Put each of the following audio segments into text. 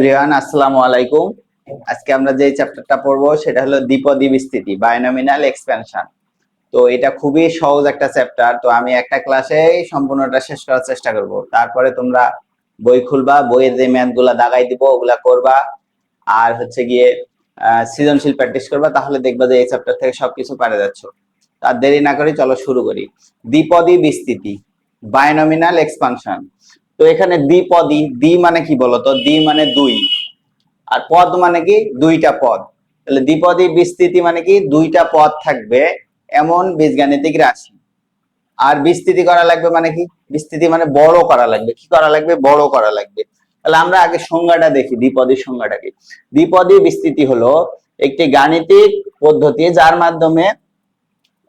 Everyone, আসসালামু আলাইকুম। আজকে আমরা যে চ্যাপ্টারটা পড়বো সেটা হলো দ্বিপদী বিস্তৃতি, বাইনোমিনাল এক্সপেনশন। তো এটা খুবই সহজ একটা চ্যাপ্টার। তো আমি একটা ক্লাসে সম্পূর্ণটা শেষ করার চেষ্টা করব। তারপরে তোমরা বই খুলবা, বইয়ের যে ম্যাথ গুলা দাগাই দিব ওগুলা করবা, আর হচ্ছে গিয়ে সৃজনশীল প্র্যাকটিস করবা। তাহলে দেখবা যে এই চ্যাপ্টার থেকে সবকিছু পারে যাচ্ছ। আর দেরি না করি চলো শুরু করি। দ্বিপদী বিস্তৃতি, বাইনোমিনাল এক্সপানশন। তো এখানে দ্বিপদী, দ্বি মানে কি বলতো? দ্বি মানে দুই, আর পদ মানে কি? দুইটা পদ। তাহলে দ্বিপদী বিস্তৃতি মানে কি? দুইটা পদ থাকবে এমন বীজগাণিতিক রাশি। আর বিস্তৃতি করা লাগবে মানে কি? বিস্তৃতি মানে বড় করা লাগবে। কি করা লাগবে? বড় করা লাগবে। তাহলে আমরা আগে সংজ্ঞাটা দেখি, দ্বিপদীর সংজ্ঞাটা কি। দ্বিপদী বিস্তৃতি হলো একটি গাণিতিক পদ্ধতি যার মাধ্যমে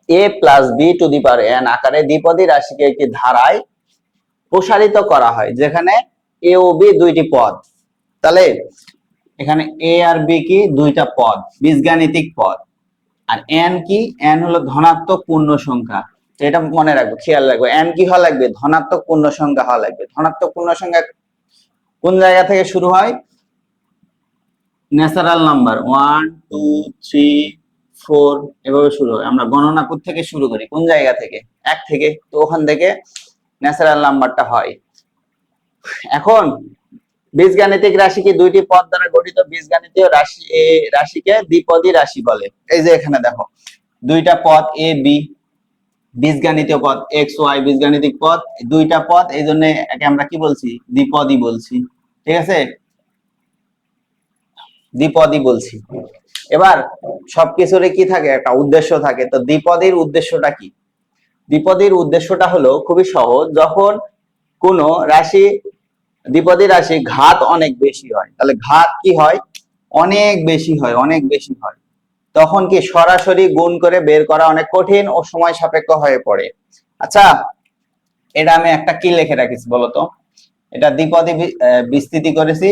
a plus B to the power n আকারে দ্বিপদী রাশিকে একটি ধারায় প্রসারিত করা হয়, যেখানে a ও b দুইটি পদ। তাহলে এখানে এ আর বি কি? দুইটা পদ, বীজগাণিতিক পদ। আর এন কি? এন হলো ধনাত্মক পূর্ণ সংখ্যা। তো এটা মনে রাখবো, খেয়াল রাখবো। এন কি হওয়া লাগবে? ধনাত্মক পূর্ণ সংখ্যা হওয়া লাগবে। ধনাত্মক পূর্ণ সংখ্যা কোন জায়গা থেকে শুরু হয়? ন্যাচারাল নাম্বার 1 2 3 4 এভাবে শুরু হয়। আমরা গণনা থেকে শুরু করি কোন জায়গা থেকে? 1 থেকে। তো ওখান থেকে ন্যাচারাল নাম্বারটা হয়। এখন বীজগাণিতিক রাশি কি? দুইটি পদ দ্বারা গঠিত বীজগাণিতীয় রাশি রাশিকে দ্বিপদী রাশি বলে। এই যে এখানে দেখো দুইটা পদ এ বি, বীজগাণিতীয় পদ এক্স ওয়াই, বীজগাণিতিক পদ দুইটা পদ, এই জন্য একে আমরা কি বলছি? দ্বিপদী বলছি। ঠিক আছে, দ্বিপদী বলছি। এবার সবকিছুরই কি থাকে? একটা উদ্দেশ্য থাকে। তো দ্বিপদীর উদ্দেশ্যটা কি? দ্বিপদীর উদ্দেশ্যটা হলো খুবই সহজ। যখন কোন রাশি, দ্বিপদী রাশি ঘাত অনেক বেশি হয়, তাহলে ঘাত কি হয়? অনেক বেশি হয়, অনেক বেশি হয়। তখন কি সরাসরি গুণ করে বের করা অনেক কঠিন ও সময় সাপেক্ষ হয়ে পড়ে। আচ্ছা, এটা আমি একটা কি লিখে রাখিস বলতো? এটা দ্বিপদী বিস্তৃতি করেছি,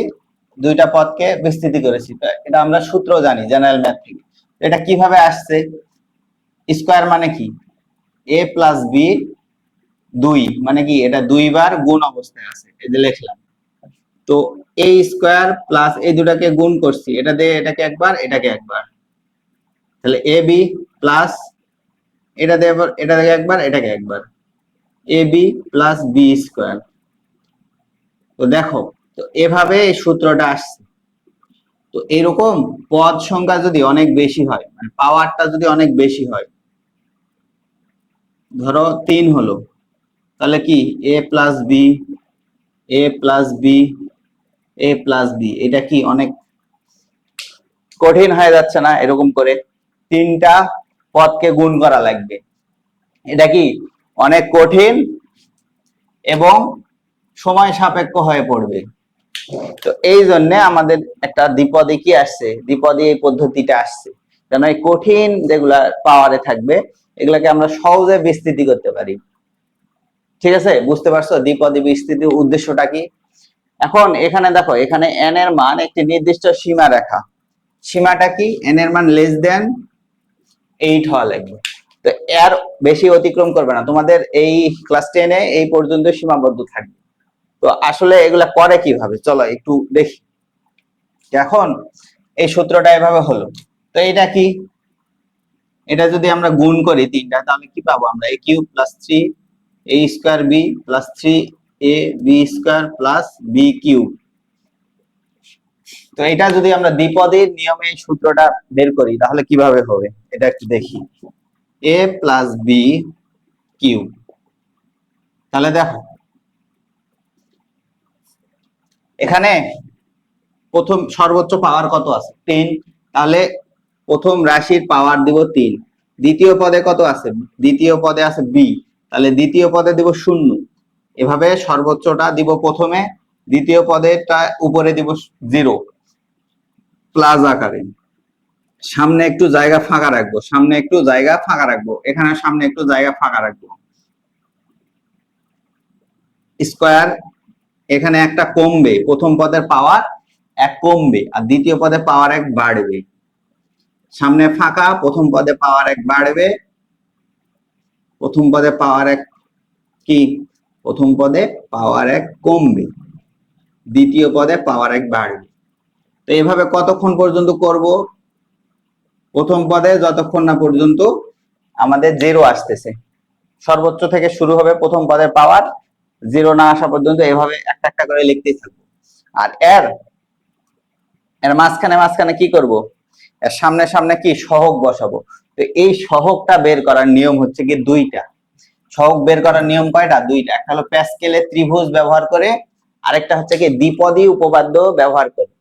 দুইটা পদকে বিস্তৃতি করেছি। এটা আমরা সূত্র জানি জেনারেল ম্যাথ থেকে। এটা কিভাবে আসছে? স্কয়ার মানে কি? এ প্লাস বি, দুই মানে কি? এটা দুইবার গুণ অবস্থায় আছে, এই যে লিখলাম। তো এ স্কয়ার প্লাস এই দুটাকে গুণ করছি, এটা দিয়ে এটাকে একবার, এটাকে একবার। তাহলে এ বি প্লাস এটা দিয়ে এটাকে একবার, এটাকে একবার, A B plus B square. তো দেখো, তো এভাবে এই সূত্রটা আসছে। তো এরকম পদ সংখ্যা যদি অনেক বেশি হয়, মানে পাওয়ারটা যদি অনেক বেশি হয়, ধরো 3 হলো, তাহলে কি? এ প্লাস বি, এ প্লাস বি, এ প্লাস বি, এটা কি অনেক কঠিন হয়ে যাচ্ছে না? এরকম করে তিনটা পদকে গুণ করা লাগবে। এটা কি অনেক কঠিন এবং সময় সাপেক্ষ হয়ে পড়বে। তো এই জন্য আমাদের একটা দ্বিপদী কি আসছে? দ্বিপদী এই পদ্ধতিটা আসছে, যেন এই কঠিন যেগুলা পাওয়ারে থাকবে এগুলাকে আমরা সহজে বিস্তৃতি করতে পারি। ঠিক আছে, বুঝতে পারছো দ্বিপদী বিস্তৃতির উদ্দেশ্যটা কি? এখন এখানে দেখো, এখানে n এর মান একটি নির্দিষ্ট সীমা রেখা। সীমাটা কি? n এর মান লেস দেন 8 হওয়া লাগবে। তো এর বেশি অতিক্রম করবে না। তোমাদের এই ক্লাস 10 এ এই পর্যন্ত সীমাবদ্ধ থাকবে। তো আসলে এগুলা করে কিভাবে চলো একটু দেখি। এখন এই সূত্রটা এভাবে হলো। তো এটা কি? এটা যদি আমরা গুণ করি তিনটা, তাহলে কি পাবো আমরা? a cube plus 3 a square b plus 3 a b square plus b cube. তো এটা যদি আমরা দ্বিপদীর নিয়মে এই সূত্রটা বের করি তাহলে কিভাবে হবে এটা একটু দেখি। a plus b cube. তাহলে দেখো এখানে প্রথম সর্বোচ্চ পাওয়ার কত আছে? 10। তাহলে প্রথম রাশির পাওয়ার দিব 3। দ্বিতীয় পদে কত আছে? দ্বিতীয় পদে আছে b, তাহলে দ্বিতীয় পদে দিব 0। এভাবে সর্বোচ্চটা দিব প্রথমে, দ্বিতীয় পদেরটা উপরে দিব 0 প্লাস আকারে। সামনে একটু জায়গা ফাঁকা রাখবো, সামনে একটু জায়গা ফাঁকা রাখবো, এখানে সামনে একটু জায়গা ফাঁকা রাখবো। স্কয়ার, এখানে একটা কমবে, প্রথম পদের পাওয়ার 1 কমবে আর দ্বিতীয় পদে পাওয়ার 1 বাড়বে। সামনে ফাঁকা, প্রথম পদে পাওয়ার 1 বাড়বে, প্রথম পদে পাওয়ার 1 কি? প্রথম পদে পাওয়ার 1 কমবে, দ্বিতীয় পদে পাওয়ার 1 বাড়বে। তো এইভাবে কতক্ষণ পর্যন্ত করব? প্রথম পদে যতক্ষণ না পর্যন্ত আমাদের 0 আসতেছে, সর্বোচ্চ থেকে শুরু হবে প্রথম পদের পাওয়ার, 0 না আসা পর্যন্ত এভাবে একটা একটা করে লিখতেই থাকবো। আর এর মাঝখানে মাঝখানে কি করব? এর সামনে সামনে কি সহগ বসাবো। তো এই সহগটা বের করার নিয়ম হচ্ছে কি দুইটা। সহগ বের করার নিয়ম কয়টা? দুইটা। একটা হলো প্যাসকেলের ত্রিভুজ ব্যবহার করে, আরেকটা হচ্ছে কি দ্বিপদী উপপাদ্য ব্যবহার করে।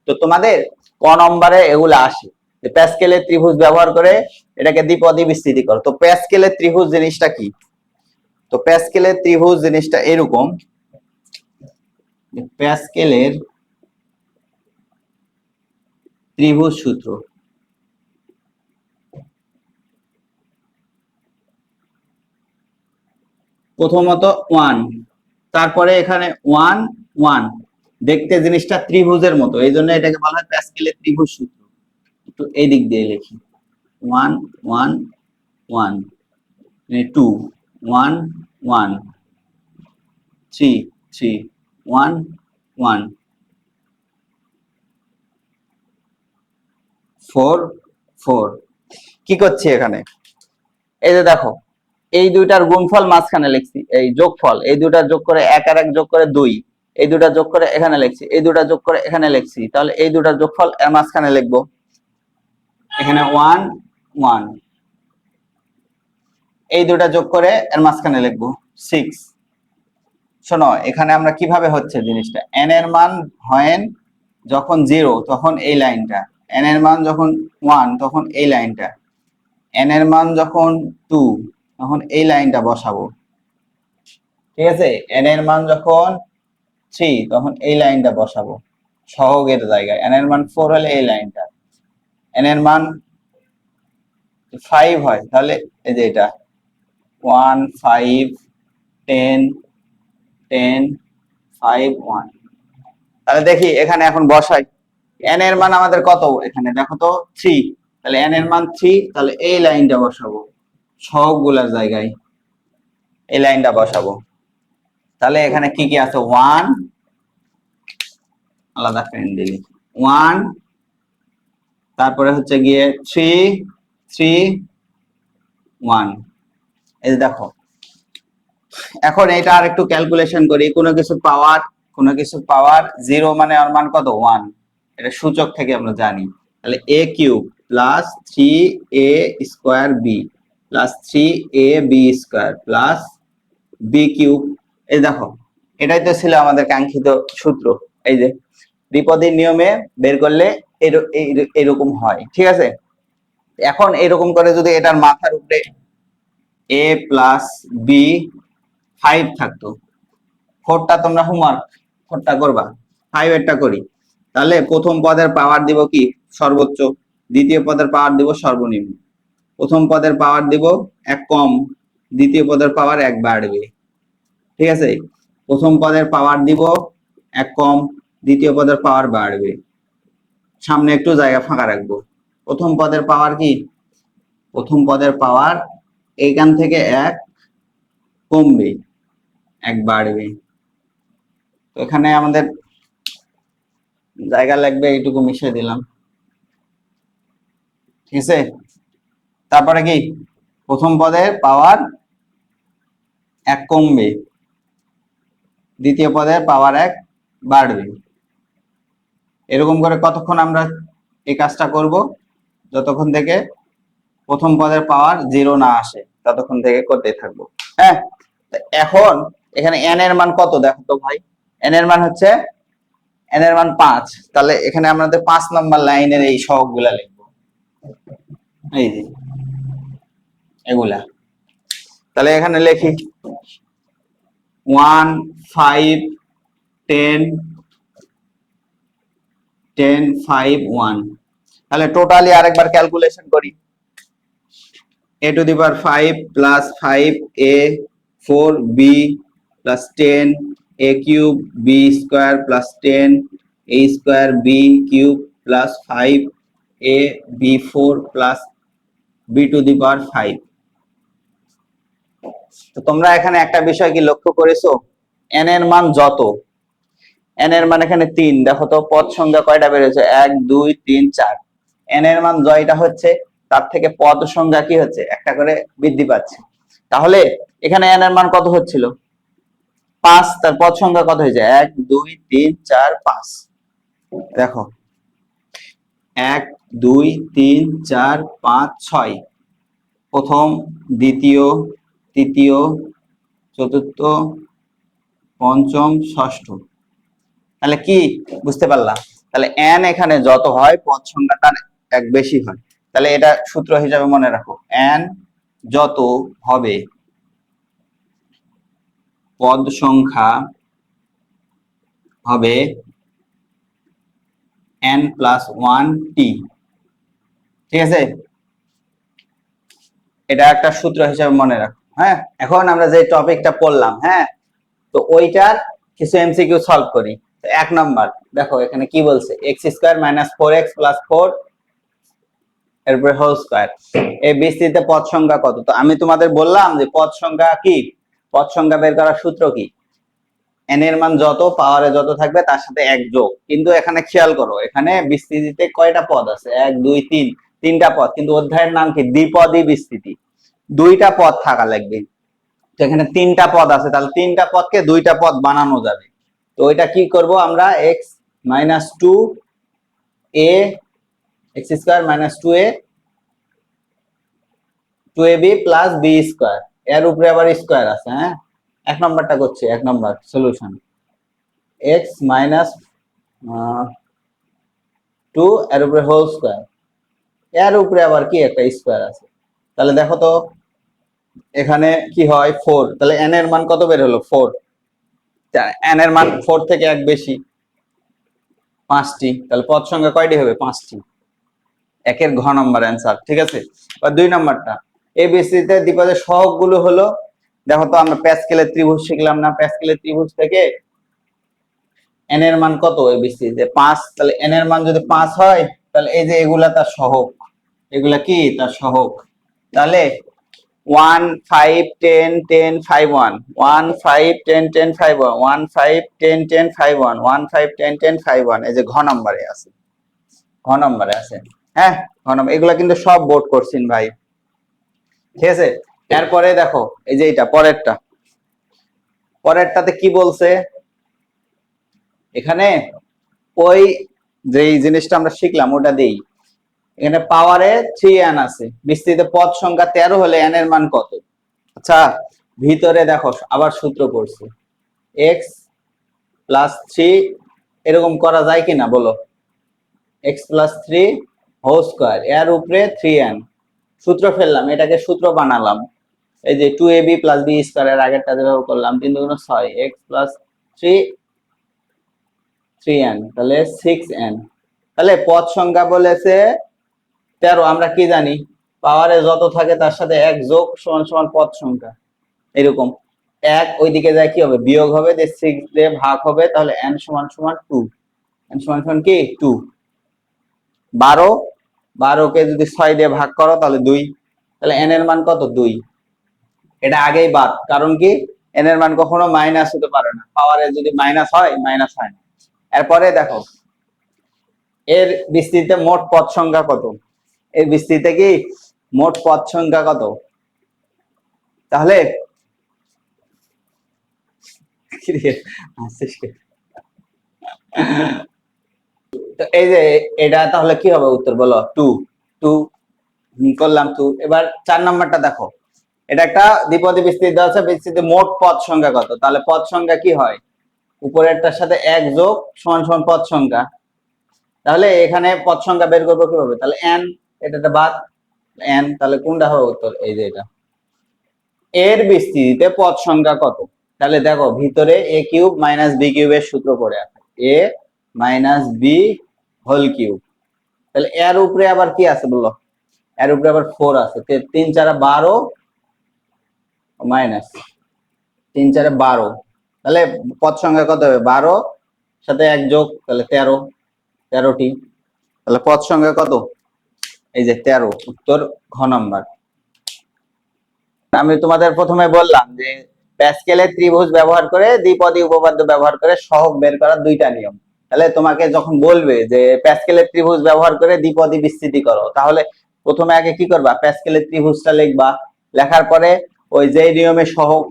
তো তোমাদের ক নম্বরে এগুলো আসে যে প্যাসকেলের ত্রিভুজ ব্যবহার করে এটাকে দ্বিপদী বিস্তৃতি করো। তো প্যাসকেলের ত্রিভুজ জিনিসটা কি? তো প্যাসকেলের ত্রিভুজ জিনিসটা এরকম, প্যাসকেলের ত্রিভুজ সূত্র। প্রথমত 1, তারপরে এখানে 1 1, দেখতে জিনিসটা ত্রিভুজের মতো, এই জন্য এটাকে বলা হয় প্যাসকেলের ত্রিভুজ সূত্র। একটু এই দিক দিয়ে লিখি, 1 1 1, 2 1 1, 3 3 1 1, 4 4। কি করছি এখানে? এই যে দেখো, এই দুইটার গুণফল মাঝখানে লিখছি, এই যোগফল, এই দুইটা যোগ করে 1 আর 1 যোগ করে 2, এই দুইটা যোগ করে এখানে লিখছি, এই দুইটা যোগ করে এখানে লিখছি, তাহলে এই দুইটার যোগফল এর মাঝখানে লিখবো, এখানে 1 1, এই দুইটা যোগ করে এর মাঝখানে লিখবো 6। শোনো, এখানে আমরা কিভাবে হচ্ছে জিনিসটা, n এর মান হয় যখন 0 তখন এই লাইনটা, n এর মান যখন 1 তখন এই লাইনটা, n এর মান যখন 2 তখন এই লাইনটা বসাবো, ঠিক আছে? n এর মান যখন 3 তখন এই লাইনটা বসাবো সহগের জায়গায়, n এর মান 4 হলে এই লাইনটা, n এর মান 5 হয় তাহলে এই যে এটা 1 5 10 10 5 1। তাহলে দেখি এখানে এখন বসাই, n এর মান আমাদের কত? এখানে দেখো তো 3, তাহলে n এর মান 3, তাহলে এই লাইনটা বসাবো সহগগুলোর জায়গায়, এই লাইনটা বসাবো। তাহলে এখানে কি কি আছে? 1, আলাদা পেন দিলি, 1, তারপরে হচ্ছে গিয়ে 3 3 1। এই দেখো, এখন এটা আর একটু ক্যালকুলেশন করি, কোনো কিছু পাওয়ার 0 মানে ওর মান কত? 1, এটা সূচক থেকে আমরা জানি। তাহলে a cube plus 3a square b plus 3ab square plus b cube. এই দেখো, এটাই তো ছিল আমাদের কাঙ্ক্ষিত সূত্র। এই যে দ্বিপদীর নিয়মে বের করলে এরকম হয়, ঠিক আছে? এখন এরকম করে যদি এটার মাথার উপরে a প্লাস b 5 থাকতো, 4টা তোমরা হোমওয়ার্ক 4টা করবা, 5 এরটা করি, তাহলে প্রথম পদের পাওয়ার দিব কি? সর্বোচ্চ। দ্বিতীয় পদের পাওয়ার দিব সর্বনিম্ন। প্রথম পদের পাওয়ার দিব 1 কম, দ্বিতীয় পদের পাওয়ার 1 বাড়বে, ঠিক আছে? প্রথম পদের পাওয়ার দিব 1 কম, দ্বিতীয় পদের পাওয়ার বাড়বে, সামনে একটু জায়গা ফাঁকা রাখবো। প্রথম পদের পাওয়ার কি? প্রথম পদের পাওয়ার এইখান থেকে 1 কমবে, 1 বাড়বে। তো এখানে আমাদের জায়গা লাগবে, এইটুকু মিশিয়ে দিলাম, ঠিক আছে? তারপরে কি? প্রথম পদের পাওয়ার 1 কমবে, দ্বিতীয় পদের পাওয়ার 1 বাড়বে। এরকম করে কতক্ষণ আমরা এই কাজটা করব? যতক্ষণ থেকে প্রথম পদের পাওয়ার 0 না আসে ততক্ষণ থেকে করতে থাকবো। হ্যাঁ, এখন এখানে n এর মান কত দেখো তো ভাই? n এর মান হচ্ছে, n এর মান 5, তাহলে এখানে আমাদের 5 নম্বর লাইনের এই সহগগুলা লিখবো, এই যে এগুলা। তাহলে এখানে লিখি 1 5 10 10 5 1। তাহলে টোটালি আরেকবার ক্যালকুলেশন করি, a to the power 5 plus 5a 4b plus 10 a cube b square plus 10 a square b cube plus 5 a b 4 plus b to the power 5। তো তোমরা এখানে একটা বিষয় কি লক্ষ্য করেছো? n এর মান যত, এন এর মান এখানে 3, দেখো তো পদ সংখ্যা কয়টা বেরোছে, 1 2 3 4। এন এর মান জয়টা হচ্ছে, তার থেকে পদ সংখ্যা কি হচ্ছে, একটা করে বৃদ্ধি পাচ্ছে। তাহলে এখানে এন এর মান কত হচ্ছিল, 5, তার পদ সংখ্যা কত হয়েছে, 1 2 3 4 5। দেখো 1 2 3 4 5 6, প্রথম, দ্বিতীয়, তৃতীয়, চতুর্থ, পঞ্চম, ষষ্ঠ। তাহলে কি বুঝতে পারলাম, তাহলে এন এখানে যত হয় পদ সংখ্যা তার এক বেশি হয়। তাহলে এটা সূত্র হিসাবে মনে রাখো, এন যত হবে পদ সংখ্যা হবে n প্লাস 1 টি। ঠিক আছে, এটা একটা সূত্র হিসাবে মনে রাখো। হ্যাঁ, এখন আমরা যে টপিকটা পড়লাম, হ্যাঁ, তো ওইটার কিছু এমসিকিউ সলভ করি। তো 1 নাম্বার দেখো এখানে কি বলছে, x square minus 4x plus 4 এরপরে হোল স্কয়ার, এই বিস্তৃতিতে পদ সংখ্যা কত। তো আমি তোমাদের বললাম যে পদ সংখ্যা কি, পদ সংখ্যা বের করার সূত্র কি, n এর মান যত পাওয়ারে যত থাকবে তার সাথে 1 যোগ। কিন্তু এখানে খেয়াল করো, এখানে বিস্তৃতিতে কয়টা পদ আছে, 1 2 3, তিনটা পদ, কিন্তু অধ্যায়ের নাম কি, দ্বিপদী বিস্তৃতি, দুইটা পদ থাকা লাগবে। তো এখানে তিনটা পদ আছে, তাহলে তিনটা পদকে দুইটা পদ বানানো যাবে। তো ওইটা কি করব আমরা, x minus 2a, x square minus 2a 2ab plus b square, এর উপরে আবার স্কয়ার আছে। হ্যাঁ, 1 নম্বরটা করছি, 1 নম্বর সলিউশন, x মাইনাস 2 এর উপরে হোল স্কয়ার, এর উপরে আবার কি একটা স্কয়ার আছে। তাহলে দেখো তো এখানে কি হয়, 4, তাহলে n এর মান কত বের হলো, 4। n এর মান 4 থেকে এক বেশি, 5টি, তাহলে পদ সংখ্যা কয়টি হবে, 5টি। একের ঘ নম্বর অ্যান্সার। ঠিক আছে, আর 2 নম্বরটা, এই বিস্তৃতিতে দ্বিপদের সহগগুলো হলো, দেখো তো আমরা প্যাসকেলের ত্রিভুজ শিখলাম না, প্যাসকেলের ত্রিভুজ থেকে n এর মান কত, এই বিস্তৃতিতে 5, তাহলে n এর মান যদি 5 হয়, তাহলে এই যে এগুলা তার সহগ, এগুলা কি তার সহগ। তাহলে 1 5 10 10 5 1, 1 5 10 10 5 1, 1 5 10 10 5 1, 1 5 10 10 5 1, এই যে ঘ নম্বরে আছে, ঘ নম্বরে আছে। হ্যাঁ, ঘ নম্বর, এগুলা কিন্তু সব বোর্ড করছেন ভাই। ঠিক আছে, এরপরে দেখো এই যে এটা পরেরটা, পরেরটাতে কি বলছে, এখানে ওই যে জিনিসটা আমরা শিখলাম ওটা দেই। এখানে পাওয়ারে 3n আছে, বিস্তৃত পদ সংখ্যা 13 হলে n এর মান কত। আচ্ছা, ভিতরে দেখো আবার সূত্র করছে, x প্লাস 3, এরকম করা যায় কিনা বলো, x প্লাস 3 হোল স্কয়ার, এর উপরে 3n, সূত্র ফেললাম, এটাকে সূত্র বানালাম। এই যে 2ab প্লাস b স্কয়ার, এর আগেরটা যেভাবে করলাম, 3 দুগুণ 6, x প্লাস 3 3n, তাহলে 6n। তাহলে পদ সংখ্যা বলেছে 13, আমরা কি জানি, পাওয়ারে যত থাকে তার সাথে 1 যোগ সমান সমান পদ সংখ্যা, এরকম 1 ওইদিকে যায় কি হবে, বিয়োগ হবে, যে 6 দিয়ে ভাগ হবে, তাহলে n সমান সমান 2, n সমান সমান কি 2। 12, 12 কে যদি 6 দিয়ে ভাগ করো তাহলে 2, তাহলে n এর মান কত, 2। এটা আগেই বাদ, কারণ কি n এর মান কখনো মাইনাস হতে পারে না, পাওয়ারে যদি মাইনাস হয়, মাইনাস হয় না। এরপরে দেখো এর বিস্তৃতিতে মোট পদ সংখ্যা কত, এর বিস্তৃতিতে কি মোট পদ সংখ্যা কত। তাহলে তো এই যে এটা তাহলে কি হবে উত্তর বলো, 2 2 করলাম 2। এবার 4 নাম্বারটা দেখো, এটা একটা দ্বিপদী বিস্তৃতি আছে, বিস্তৃতিতে মোট পদ সংখ্যা কত। তাহলে পদ সংখ্যা কি হয়, উপরেরটার সাথে 1 যোগ সমান সমান পদ সংখ্যা। তাহলে এখানে পদ সংখ্যা বের করবো কিভাবে, তাহলে n, এটা বাদ n, তাহলে কোনটা হবে উত্তর, এই যে এটা। এর বিস্তৃতিতে পদ সংখ্যা কত, তাহলে দেখো ভিতরে a কিউব মাইনাস b কিউবের সূত্র পড়ে আছে, a minus b whole cube. তাহলে এর উপরে আবার কি আছে বললো, এর উপরে আবার 4 আছে, 3 4 12 মাইনাস 3 4 12, তাহলে পদ সংখ্যা কত হবে, 12 সাথে 1 যোগ, তাহলে 13, 13টি। তাহলে পদ সংখ্যা কত, এই যে 13, উত্তর ঘ নাম্বার। আমি তোমাদের প্রথমে বললাম যে প্যাসকেলের ত্রিভুজ ব্যবহার করে দ্বিপদী উপপাদ্য ব্যবহার করে সহগ বের করার দুইটা নিয়ম। তাহলে তোমাকে যখন বলবে যে প্যাসকেলের ত্রিভুজ ব্যবহার করে দ্বিপদী বিস্তৃতি করো, তাহলে প্রথমে আগে কি করবা, প্যাসকেলের ত্রিভুজটা লিখবা। লেখার পরে ওই যে নিয়মে সহগ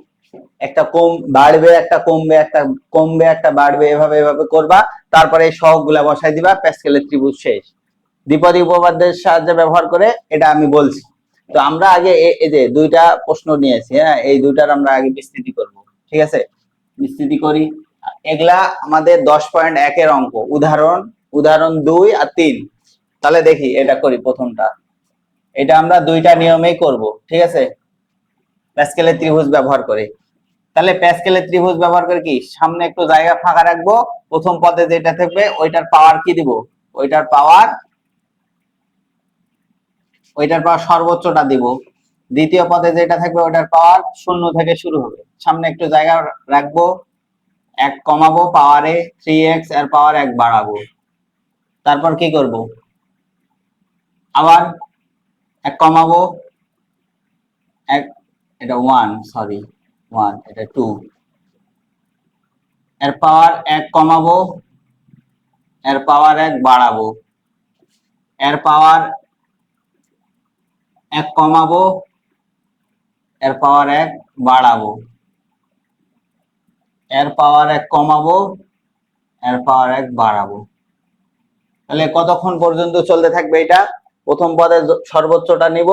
একটা কম বাড়বে, একটা কমবে, একটা কমবে, একটা বাড়বে, এভাবে এভাবে করবা। তারপরে এই সহগ গুলা বসাই দিবা, প্যাসকেলের ত্রিভুজ শেষ। দ্বিপদী উপপাদ্যের সাহায্যে ব্যবহার করে এটা আমি বলছি। তো আমরা আগে এই যে দুইটা প্রশ্ন নিয়েছি, হ্যাঁ, এই দুইটার আমরা আগে বিস্তৃতি করব। ঠিক আছে, বিস্তৃতি করি। এগুলা আমাদের 10.1 এর অঙ্ক, উদাহরণ 2 আর 3। তাহলে দেখি এটা করি। প্রথমটা এটা আমরা দুইটা নিয়মেই করব। ঠিক আছে, প্যাসকেলের ত্রিভুজ ব্যবহার করে। তাহলে প্যাসকেলের ত্রিভুজ ব্যবহার করে কি, সামনে একটু জায়গা ফাঁকা রাখবো, প্রথম পদে যেটা থাকবে ওইটার পাওয়ার কি দিব, ওইটার পাওয়ার সর্বোচ্চটা দিব। দ্বিতীয় পদে যেটা থাকবে ওইটার পাওয়ার 0 থেকে শুরু হবে। সামনে একটু জায়গা রাখবো, 1 কমাবো, পাওয়ারে 3x এর পাওয়ার 1 বাড়াবো। তারপর কি করব, আবার 1 কমাবো, 1, এটা 1, সরি 1, এটা 2 এর পাওয়ার 1 কমাবো, এর পাওয়ার 1 বাড়াবো, এর পাওয়ার 1 কমাবো, এর পাওয়ার 1 বাড়াবো, এর পাওয়ার 1 কমাবো, এর পাওয়ার 1 বাড়াবো। তাহলে কতক্ষণ পর্যন্ত চলতে থাকবে এটা, প্রথম পদে সর্বোচ্চটা নিব,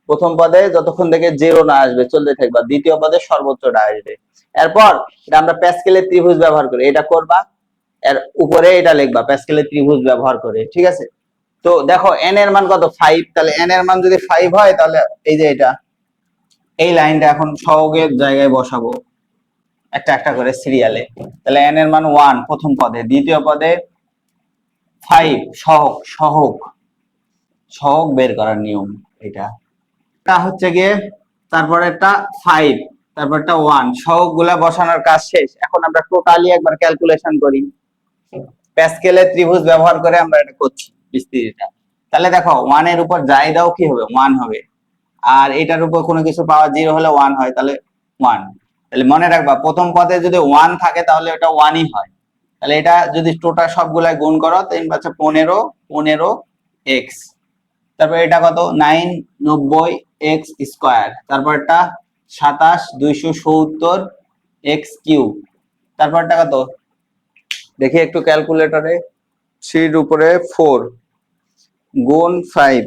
প্রথম পদে যতক্ষণ থেকে 0 না আসবে চলতে থাকবে, দ্বিতীয় পদে সর্বোচ্চটা আসবে। এরপর এটা আমরা প্যাসকেলের ত্রিভুজ ব্যবহার করে এটা করবা, এর উপরে এটা লিখবা প্যাসকেলের ত্রিভুজ ব্যবহার করে। ঠিক আছে, তো দেখো n এর মান কত, 5। তাহলে n এর মান যদি 5 হয়, তাহলে এই যে এটা, এই লাইনটা এখন সহগের জায়গায় বসাবো একটা একটা করে সিরিয়ালে। তাহলে n এর মান 1 প্রথম পদে, দ্বিতীয় পদে 5 সহগ বের করার নিয়ম এটা। এটা হচ্ছে গিয়ে তারপরে একটা 5, তারপর একটা 1, সহগ গুলা বসানোর কাজ শেষ। এখন আমরা টোটালি একবার ক্যালকুলেশন করি। প্যাসকেলের ত্রিভুজ ব্যবহার করে আমরা এটা করছি বিস্তৃতিটা। তাহলে দেখো 1 এর উপর যাই দাও কি হবে, 1 হবে। আর এটার উপর কোনো কিছু পাওয়া 0 হলে 1 হয়, তাহলে 1। তাহলে মনে রাখবা প্রথম পদে যদি 1 থাকে তাহলে এটা 1ই হয়। তাহলে এটা যদি টোটাল সবগুলাই গুণ করো, 3 5 15 x। তারপর এটা কত, 990 x স্কয়ার। তারপর এটা 27 270 x কিউব। তারপরটা কত দেখি একটু ক্যালকুলেটরে, 3 এর উপরে 4 গুণ 5,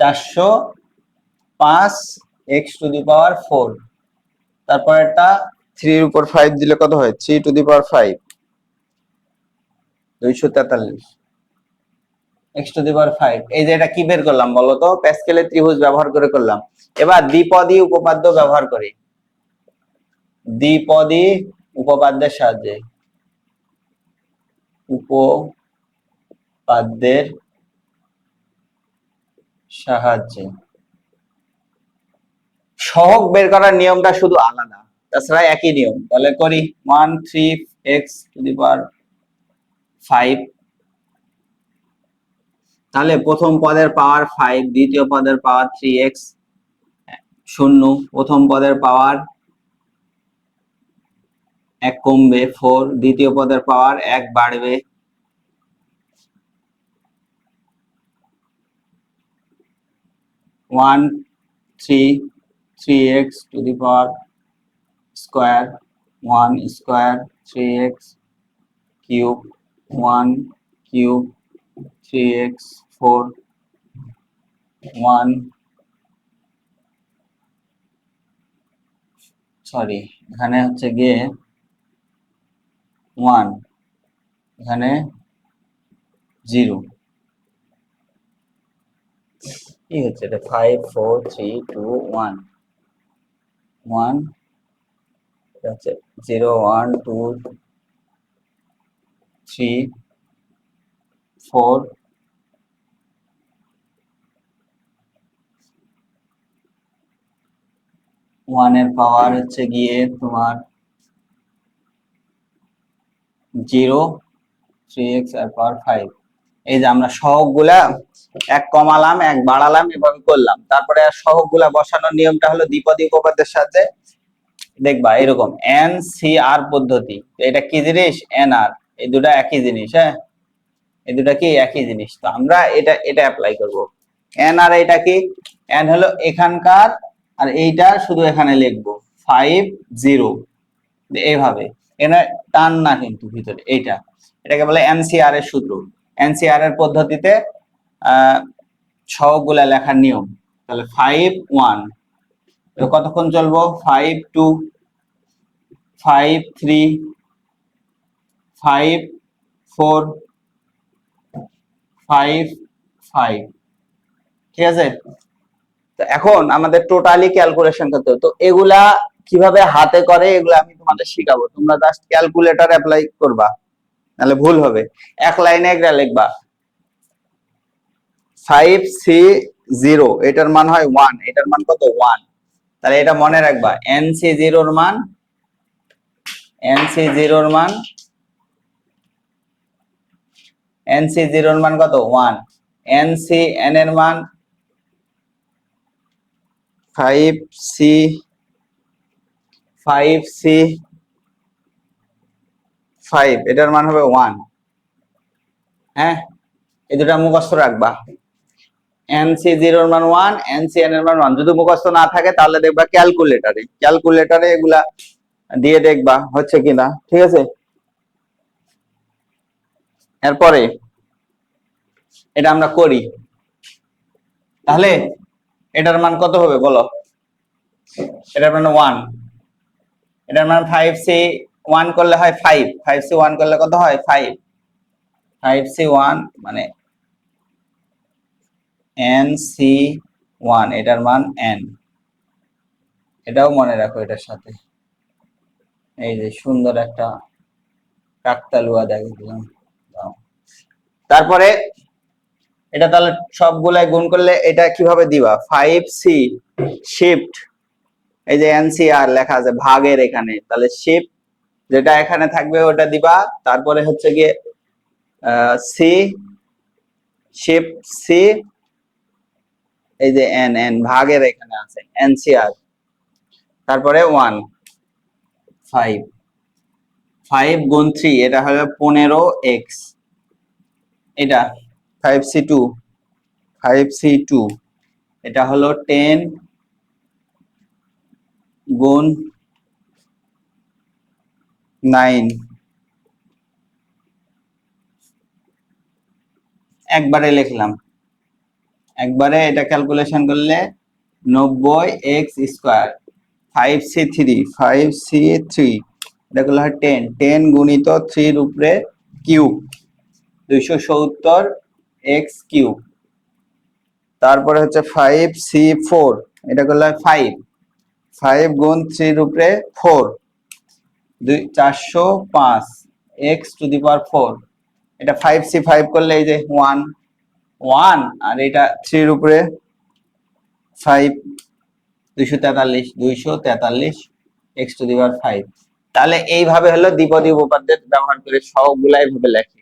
405 x টু দি পাওয়ার 4। তারপর এটা 3 এর উপর 5 দিলে কত হয়, 3 to the power 5, 243 x to the power 5। এই যে এটা কি বের করলাম বলো তো, প্যাসকেলের ত্রিভুজ ব্যবহার করে করলাম। এবার দ্বিপদী উপপাদ্য ব্যবহার করি, দ্বিপদী উপপাদ্যের সাহায্যে সহগ বের করার নিয়মটা শুধু আলাদা, তাছাড়া একই নিয়ম। তাহলে করি 13x টু দি পাওয়ার 5। তাহলে প্রথম পদের পাওয়ার 5, দ্বিতীয় পদের পাওয়ার 3x 0, প্রথম পদের পাওয়ার 1 কমবে 4, দ্বিতীয় পদের পাওয়ার 1 বাড়বে, 3x to the power square 1 square 3x cube 1 cube 3x 4 1, sorry এখানে হচ্ছে গিয়ে 1, এখানে 0, কি হচ্ছে এটা, 5 4 3 2 1 1, এটা হচ্ছে 0 1 2 3 4 1 এর পাওয়ার হচ্ছে গিয়ে তোমার 0, 3x এর পাওয়ার 5। এই যে আমরা সহগগুলা এক কমালাম এক বাড়ালাম এভাবে করলাম, তারপরে আর সহগগুলা বসানোর নিয়মটা হলো দ্বিপদী উপপাদ্যের সাথে দেখবা এরকম এন সি আর পদ্ধতি। এটা কি জিনিস? এন আর, এই দুটা একই জিনিস। হ্যাঁ, এই দুটা কি একই জিনিস। তো আমরা এটা এটা অ্যাপ্লাই করব। এন আর এটা কি? এন হলো এখানকার, আর এইটা শুধু এখানে লিখবো 5 0 এইভাবে। এখানে টান না কিন্তু ভিতরে, এটাকে বলে এনসিআর এর সূত্র। এনসিআর এর পদ্ধতিতে সহগগুলা লেখার নিয়ম। তাহলে 5 1 কতক্ষণ চলবো? 5 2 5 3 5 4 5 5। ঠিক আছে? তো এখন আমাদের টোটালি ক্যালকুলেশন করতে হবে। তো এগুলা কিভাবে হাতে করে এগুলা আমি তোমাদের শিখাবো, তোমরা জাস্ট ক্যালকুলেটর অ্যাপ্লাই করবা, নাহলে ভুল হবে। এক লাইনে একটা লিখবা 5C0, এটার মান হয় 1, এটার মান কত? 1। তাহলে এটা মনে রাখবা, NC0 এর মান NC0 এর মান NC0 এর মান কত? 1। NCN এর মান 5C 5, এটার মান হবে 1। হ্যাঁ, এই দুটা মুখস্থ রাখবা। NC0 এর মান 1, NCN এর মান 1। যদি মুখস্থ না থাকে তাহলে দেখবা ক্যালকুলেটরে এগুলা দিয়ে দেখবা হচ্ছে কিনা। ঠিক আছে? এরপরে এটা আমরা করি, তাহলে এটার মান কত হবে বলো? এটার মান 1, এটার মান 5C1 করলে হয় 5, 5C1 করলে কত হয়? 5। 5C1 মানে NC1, এটার মান N। এটাও মনে রাখো এটার সাথে। এই যে সুন্দর একটা কাকতালুয়া দেখে দিলাম। তারপরে এটা তাহলে সবগুলাই গুণ করলে এটা কিভাবে দিবা? 5C শিফট, এই যে NCR লেখা আছে ভাগের এখানে, তাহলে শিফট যেটা এখানে থাকবে ওটা দিবা। তারপরে হচ্ছে গিয়ে সি শিফট সি, এই যে এন এন ভাগের এখানে আছে NCR, তারপরে 1 5 5 গুণ 3, এটা হলো 15x। এটা 5C2 এটা হলো 10 গুণ 9, একবারে লিখলাম, একবারে এটা ক্যালকুলেশন করলে 90x স্কয়ার। 5C3 এটা করলে হয় 10, 10 গুণিত 3 এর উপরে কিউব, 270x কিউব। তারপরে হচ্ছে 5C4, এটা করলে হয় 5, 5 গুণ 3 এর উপরে 4, 405 x টু দি পাওয়ার 4। এটা 5C5 করলে এই যে 1 1, আর এটা 3 এর উপরে 5, 243 x টু দি পাওয়ার 5। তাহলে এইভাবে হলো দ্বিপদী উপপাদ্য ব্যবহার করে সহগগুলা এইভাবে লেখে।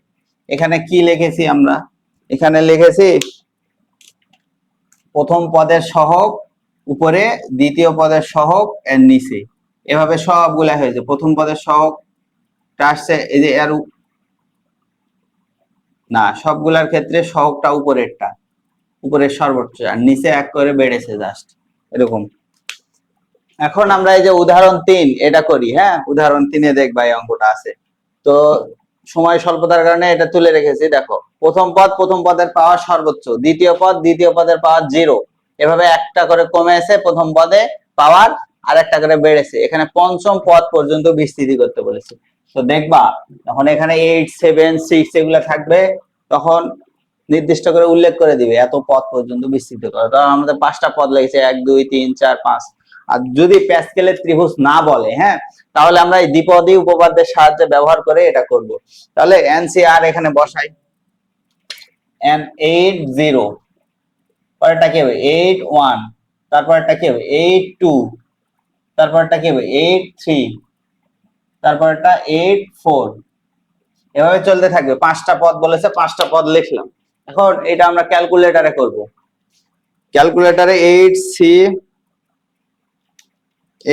এখানে কি লিখেছি আমরা? এখানে লিখেছি প্রথম পদের সহগ উপরে, দ্বিতীয় পদের সহগ এর নিচে, এভাবে সবগুলা হয়েছে। প্রথম পদের সহগ আসছে এই যে এর না, সবগুলার ক্ষেত্রে সহগটা উপরেরটা, উপরের সর্বোচ্চ, আর নিচে এক করে বেড়েছে জাস্ট এরকম। এখন আমরা এই যে উদাহরণ 3 এটা করি। হ্যাঁ, উদাহরণ 3-এ দেখবা এই অঙ্কটা আছে। তো সময় স্বল্পতার কারণে এটা তুলে রেখেছি। দেখো, প্রথম পদের পাওয়ার সর্বোচ্চ, দ্বিতীয় পদের পাওয়ার 0, এভাবে একটা করে কমেছে প্রথম পদে পাওয়ার, আর একটা করে বেড়েছে। এখানে পঞ্চম পদ পর্যন্ত বিস্তৃতি করতে বলেছে। তো দেখবা যখন এখানে 8 7 6 এগুলা থাকবে তখন নির্দিষ্ট করে উল্লেখ করে দিবে এত পদ পর্যন্ত বিস্তৃত করে। কারণ আমাদের 5টা পদ লেগেছে, 1 2 3 4 5। আর যদি প্যাসকেলের ত্রিভুজ না বলে, হ্যাঁ, তাহলে আমরা এই দ্বিপদী উপপাদ্যের সাহায্যে ব্যবহার করে এটা করব। তাহলে NCR এখানে বসাই, n 8 0, পরেরটা কি হবে 8 1, তারপরটা কি হবে 8 2, তারপরটা কি হবে 8 3, তারপরটা 8 4, এভাবে চলতে থাকবে। 5টা পদ বলেছে, 5টা পদ লিখলাম। এখন এটা আমরা ক্যালকুলেটরে করব। ক্যালকুলেটরে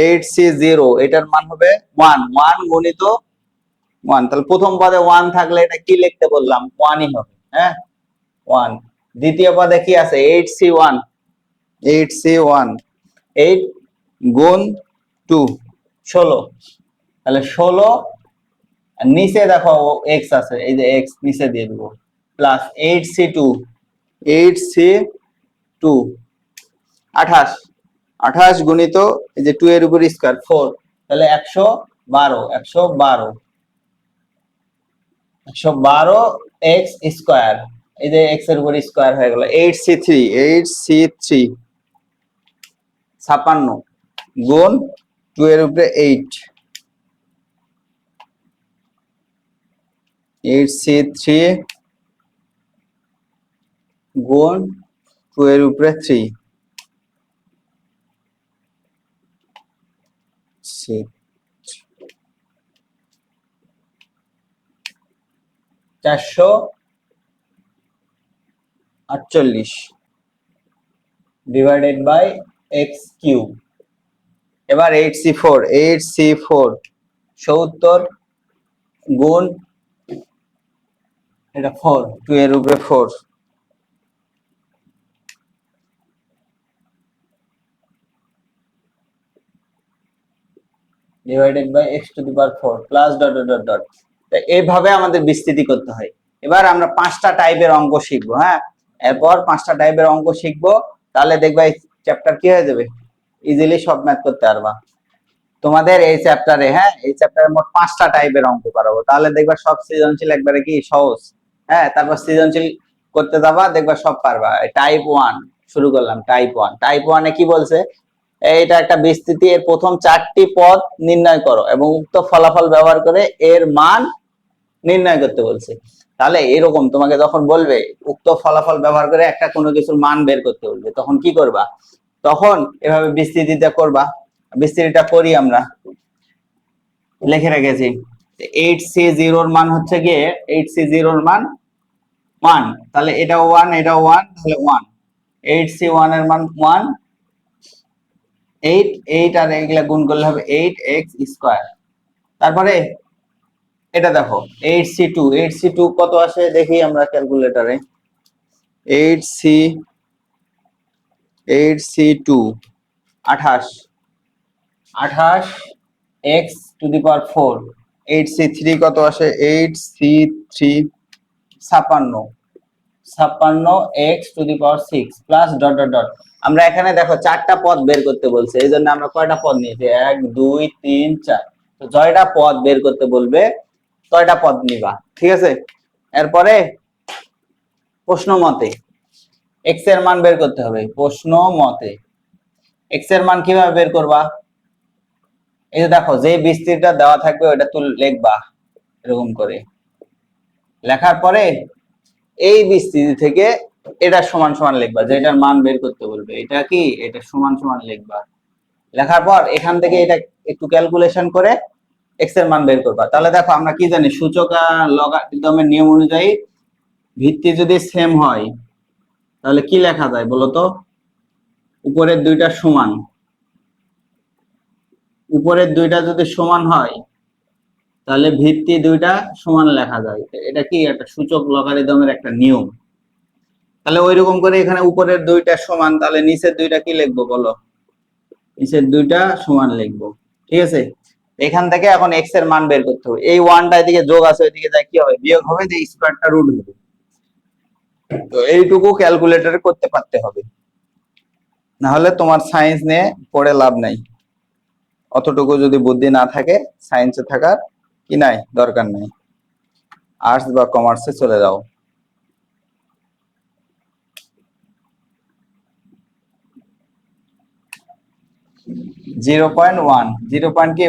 8C0 এটার মান হবে 1 1 গুণিত 1। তাহলে প্রথম পদে 1 থাকলে এটা কি লিখতে বললাম, 1ই হবে। হ্যাঁ 1। দ্বিতীয় পদে কি আছে, 8C1 8 গুণ 2 16। তাহলে 16, নিচে দেখো x আছে, এই যে x নিচে দিয়ে দিব, প্লাস 8C2 28 28 গুণিত এই যে 2 এর উপর স্কয়ার 4, তাহলে 112 x স্কয়ার, এই যে x এর উপর স্কয়ার হয়ে গেল 8C3 56 গুণ 2 এর উপরে 8C3 গুণ 2 এর উপরে 3 448 ডিভাইডেড বাই x কিউব। এবার 8C4 70 গুণ এটা 4 2 এর উপরে 4 divided by x to the power 4 plus dot dot dot dot. এইভাবে আমাদের বিস্তৃতি করতে হয়। এবার আমরা 5টা টাইপের অঙ্ক শিখবো। হ্যাঁ, এরপর 5টা টাইপের অঙ্ক শিখবো, তাহলে দেখবা এই চ্যাপ্টার কি হয়ে যাবে, ইজিলি সব ম্যাথ করতে পারবা। তোমাদের এই চ্যাপ্টারে, হ্যাঁ এই চ্যাপ্টারে মোট 5টা টাইপের অঙ্ক করাবো, তাহলে দেখবা সব সৃজনশীল একবারে কি সহজ। হ্যাঁ, তারপর সৃজনশীল করতে যাবা, দেখবা সব পারবা। টাইপ 1 শুরু করলাম। টাইপ 1 এ কি বলছে, এটা একটা বিস্তৃতি, এর প্রথম 4টি পদ নির্ণয় করো এবং উক্ত ফলাফল ব্যবহার করে এর মান নির্ণয় করতে বলছে। তাহলে এরকম তোমাকে যখন বলবে উক্ত ফলাফল ব্যবহার করে একটা কোনো কিছুর মান বের করতে বলবে, তখন কি করবা, তখন এভাবে বিস্তৃতিটা করবা। বিস্তৃতিটা করি, আমরা লিখে রেখেছি। 8C0 এর মান হচ্ছে গিয়ে 8C0 এর মান 1, তাহলে এটাও 1 এটাও 1, তাহলে 1। 8C1 এর মান 1 8 আর এগুলা গুণ করলে হবে 8x স্কয়ার। তারপরে এটা দেখো 8C2 কত আসে দেখি আমরা ক্যালকুলেটরে। 8C2 28 x to the power 4। 8C3 কত আসে, 8C3 56 x to the power 6 plus dot dot dot. আমরা এখানে দেখো 4টা পদ বের করতে বলছে, এই জন্য আমরা কয়টা পদ নিয়েছি, 1 2 3 4। তো জয়টা পদ বের করতে বলবে, কয়টা পদ নিবা, ঠিক আছে। এরপরে প্রশ্ন মতে x এর মান বের করতে হবে। প্রশ্ন মতে x এর মান কিভাবে বের করবা, এই যে দেখো যে বিস্তৃতিটা দেওয়া থাকবে ওটা তুল লিখবা, এরকম করে লেখার পরে এই বিস্তৃতি থেকে এটা সমান সমান লিখবা, যে এটার মান বের করতে বলবে, এটা কি এটা সমান সমান লিখবা। লেখার পর এখান থেকে এটা একটু ক্যালকুলেশন করে x এর মান বের করবা। তাহলে দেখো আমরা কি জানি, সূচক আর লগারিদমের নিয়ম অনুযায়ী ভিত্তি যদি সেম হয় তাহলে কি লেখা যায় বলতো, উপরের দুইটা সমান, উপরের দুইটা যদি সমান হয় তাহলে ভিত্তি দুইটা সমান লেখা যায়। এটা কি একটা সূচক লগারিদমের একটা নিয়ম। তাহলে ওইরকম করে এখানে উপরের দুইটা সমান, তাহলে নিচের দুইটা কি লিখবো বলো, নিচের দুইটা সমান লিখবো, ঠিক আছে। এখান থেকে এখন x এর মান বের করতে হবে। এই 1টা এদিকে যোগ আছে, ওইদিকে যায় কি হবে, বিয়োগ হবে, যে স্কয়ারটা রুট হবে। তো এইটুকু ক্যালকুলেটরে করতে পারতে হবে, না হলে তোমার সায়েন্স নিয়ে পড়ে লাভ নাই। অতটুকু যদি বুদ্ধি না থাকে, সায়েন্সে থাকার কি নাই, দরকার নাই, আর্টস বা কমার্সে চলে যাও। জিরো পয়েন্ট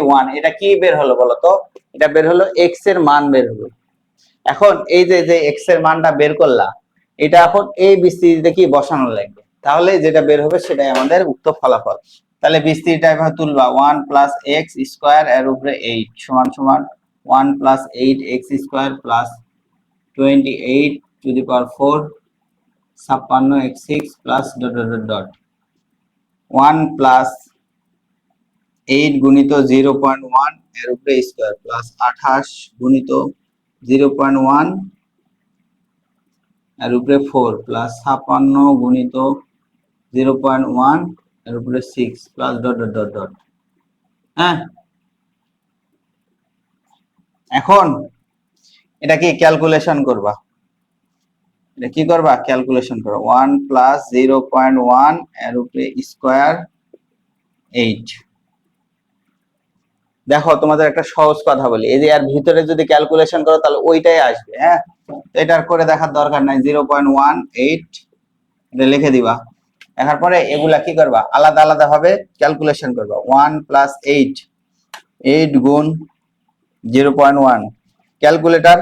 ওয়ান, এটা কি বের হলো বলতো, এটা বের হলো x এর মান বের হলো। এখন এই যে যে x এর মানটা বের করলা, এটা এখন এই বিস্তৃতিতে কি বসানো লাগবে, তাহলে যেটা বের হবে সেটাই আমাদের উক্ত ফলাফল। তাহলে বিস্তৃতিটা এভাবে তুলবা, 1 প্লাস x স্কয়ার এর উপরে 8 সমান সমান 1 plus 8x square plus 28 to the power 4 56x6 plus dot dot dot dot 1 plus 8 গুণিত 0.1 এর উপরে স্কয়ার প্লাস 28 গুণিত 0.1 এর উপরে 4 প্লাস 56 গুণিত 0.1 এর উপরে 6 plus dot dot dot dot. হ্যাঁ, এখন এটা কি ক্যালকুলেশন করবা, এটা কি করবা ক্যালকুলেশন করো 1 প্লাস 0.1 এর উপরে স্কয়ার 8। দেখো তোমাদের একটা সহজ কথা বলি, এই যে এর ভিতরে যদি ক্যালকুলেশন করো তাহলে ওইটাই আসবে। হ্যাঁ, এটার করে দেখার দরকার নাই, 0.18 এটা লিখে দিবা। দেখার পরে এগুলা কি করবা আলাদা আলাদা ভাবে ক্যালকুলেশন করবা। 1 প্লাস 8 গুণ 0.1 ক্যালকুলেটর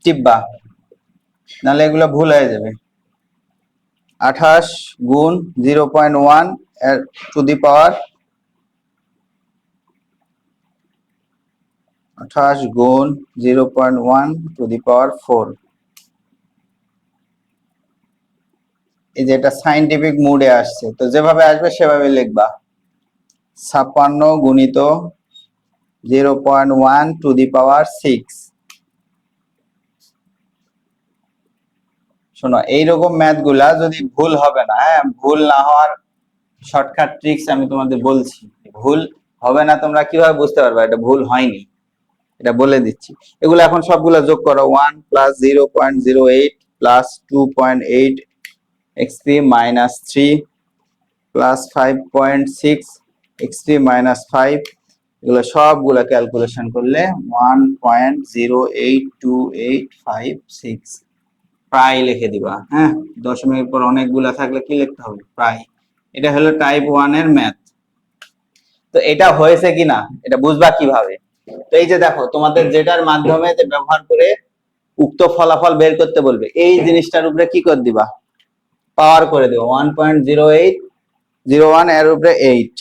টিপবা, নাহলে এগুলো ভুল হয়ে যাবে। 28 গুণ 0.1 এর টু দি পাওয়ার 28 গুণ 0.1 টু দি পাওয়ার 4। এই যে এটা সাইন্টিফিক মুডে আসছে, তো যেভাবে আসবে সেভাবে লিখবা। 56 গুণিত 0.1 টু দি পাওয়ার 6। শোনো, এইরকম ম্যাথ গুলা যদি ভুল হবে না, হ্যাঁ, ভুল না হওয়ার শর্টকাট ট্রিক্স আমি তোমাদের বলছি। ভুল হবে না তোমরা কিভাবে বুঝতে পারবে এটা ভুল হয়নি, এটা বলে দিচ্ছি। এগুলো এখন সবগুলো যোগ করো। 1 plus 0.08 plus 2.8 x3 minus 3 plus 5.6 x3 minus 5, এগুলো সবগুলো ক্যালকুলেশন করলে 1.082856 প্রায় লিখে দিবা। হ্যাঁ, দশমিকের পর অনেকগুলা থাকলে কি লিখতে হবে প্রায়। এটা হলো টাইপ 1 এর ম্যাথ। তো এটা হয়েছে কিনা এটা বুঝবা কিভাবে, তো এই যে দেখো তোমাদের যেটার মাধ্যমে ব্যবহার করে উক্ত ফলাফল বের করতে বলবে, এই জিনিসটার উপরে কি করে দিবা পাওয়ার করে দিবা 1.0801 এর উপরে 8।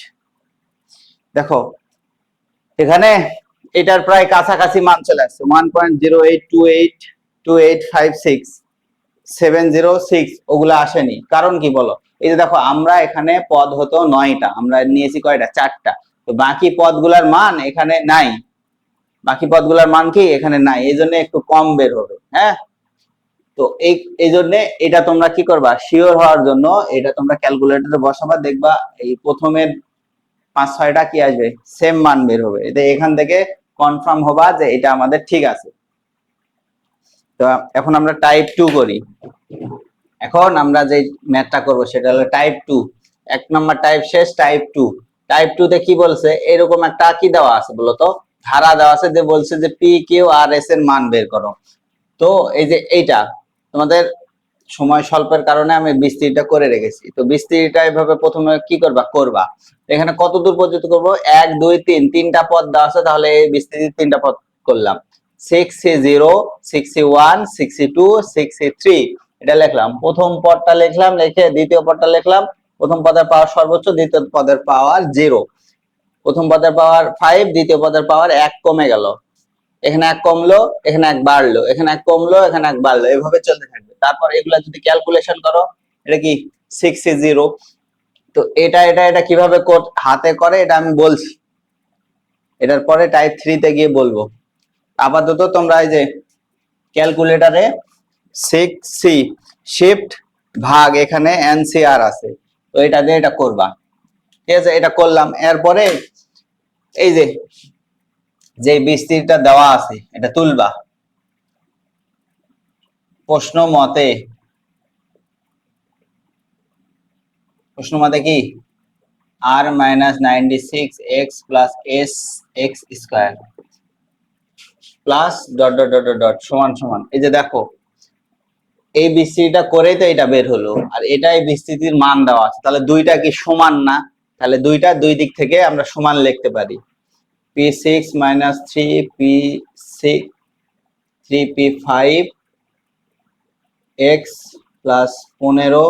দেখো এখানে এটার প্রায় কাছাকাছি মান চলে আসছে 1.08282856 ওগুলা আসেনি, কারণ কি বলো? এই যে দেখো আমরা এখানে পদ হতো 9টা, আমরা নিয়েছি কয়টা 4টা, তো বাকি পদগুলার মান এখানে নাই, বাকি পদগুলার মান কি এখানে নাই, এই জন্য একটু কম বের হবে। হ্যাঁ, তো এই জন্য এটা তোমরা কি করবা শিওর হওয়ার জন্য এটা তোমরা ক্যালকুলেটরে বসাবা, দেখবা এই প্রথমের 5-6টা কি আসবে সেম মান বের হবে, এটা এখান থেকে কনফার্ম হবা যে এটা আমাদের ঠিক আছে। তো এখন আমরা টাইপ 2 করি। এখন আমরা যে ম্যাথটা করব সেটা হলো টাইপ 2, 1 নাম্বার টাইপ শেষ, টাইপ 2। টাইপ 2 তে কি বলছে, এরকম একটা কি দেওয়া আছে বলতো, ধারা দেওয়া আছে, যে বলছে যে পি কিউ আর এস এর মান বের করো। তো এই যে এইটা তোমাদের সময় স্বল্পের কারণে আমি বিস্তৃতিটা করে রেখেছি, তো বিস্তৃতিটা এভাবে প্রথমে কি করবা এখানে কত দূর পর্যন্ত করব 1 2 3 তিনটা পদ দেওয়া আছে, তাহলে এই বিস্তৃতির তিনটা পদ করলাম। 6C0 6C1 6C2 6C3 এটা লিখলাম, প্রথম পদটা লিখলাম, লিখে দ্বিতীয় পদটা লিখলাম। প্রথম পদের পাওয়ার সর্বোচ্চ, দ্বিতীয় পদের পাওয়ার 0, প্রথম পদের পাওয়ার 5, দ্বিতীয় পদের পাওয়ার 1 কমে গেল, এখানে 1 কমলো, এখানে 1 বাড়লো, এখানে 1 কমলো, এখানে 1 বাড়লো, এভাবে চলতে থাকবে। তারপর এগুলা যদি ক্যালকুলেশন করো, এটা কি 6C0। তো এটা কিভাবে হাতে করে এটা আমি বলছি, এটার পরে টাইপ 3 তে গিয়ে বলবো। আপাতত তোমরা এই যে ক্যালকুলেটরে 6C শিফট ভাগ এখানে এনসিআর আছে, তো এটা দিয়ে এটা করবা। ঠিক আছে, এটা করলাম। এরপরে এই যে বিস্তৃতিটা দেওয়া আছে এটা তুলবা। প্রশ্ন মতে কি r minus 96x plus s x square plus dot dot dot dot সমান সমান, এই যে দেখো এই বিস্তৃতিটা করেই তো এটা বের হলো, আর এটাই বিস্তৃতির মান দেওয়া আছে, তাহলে দুইটা কি সমান না? তাহলে দুইটা দুই দিক থেকে আমরা সমান লিখতে পারি। p6 minus 3p6 3p5 x plus 15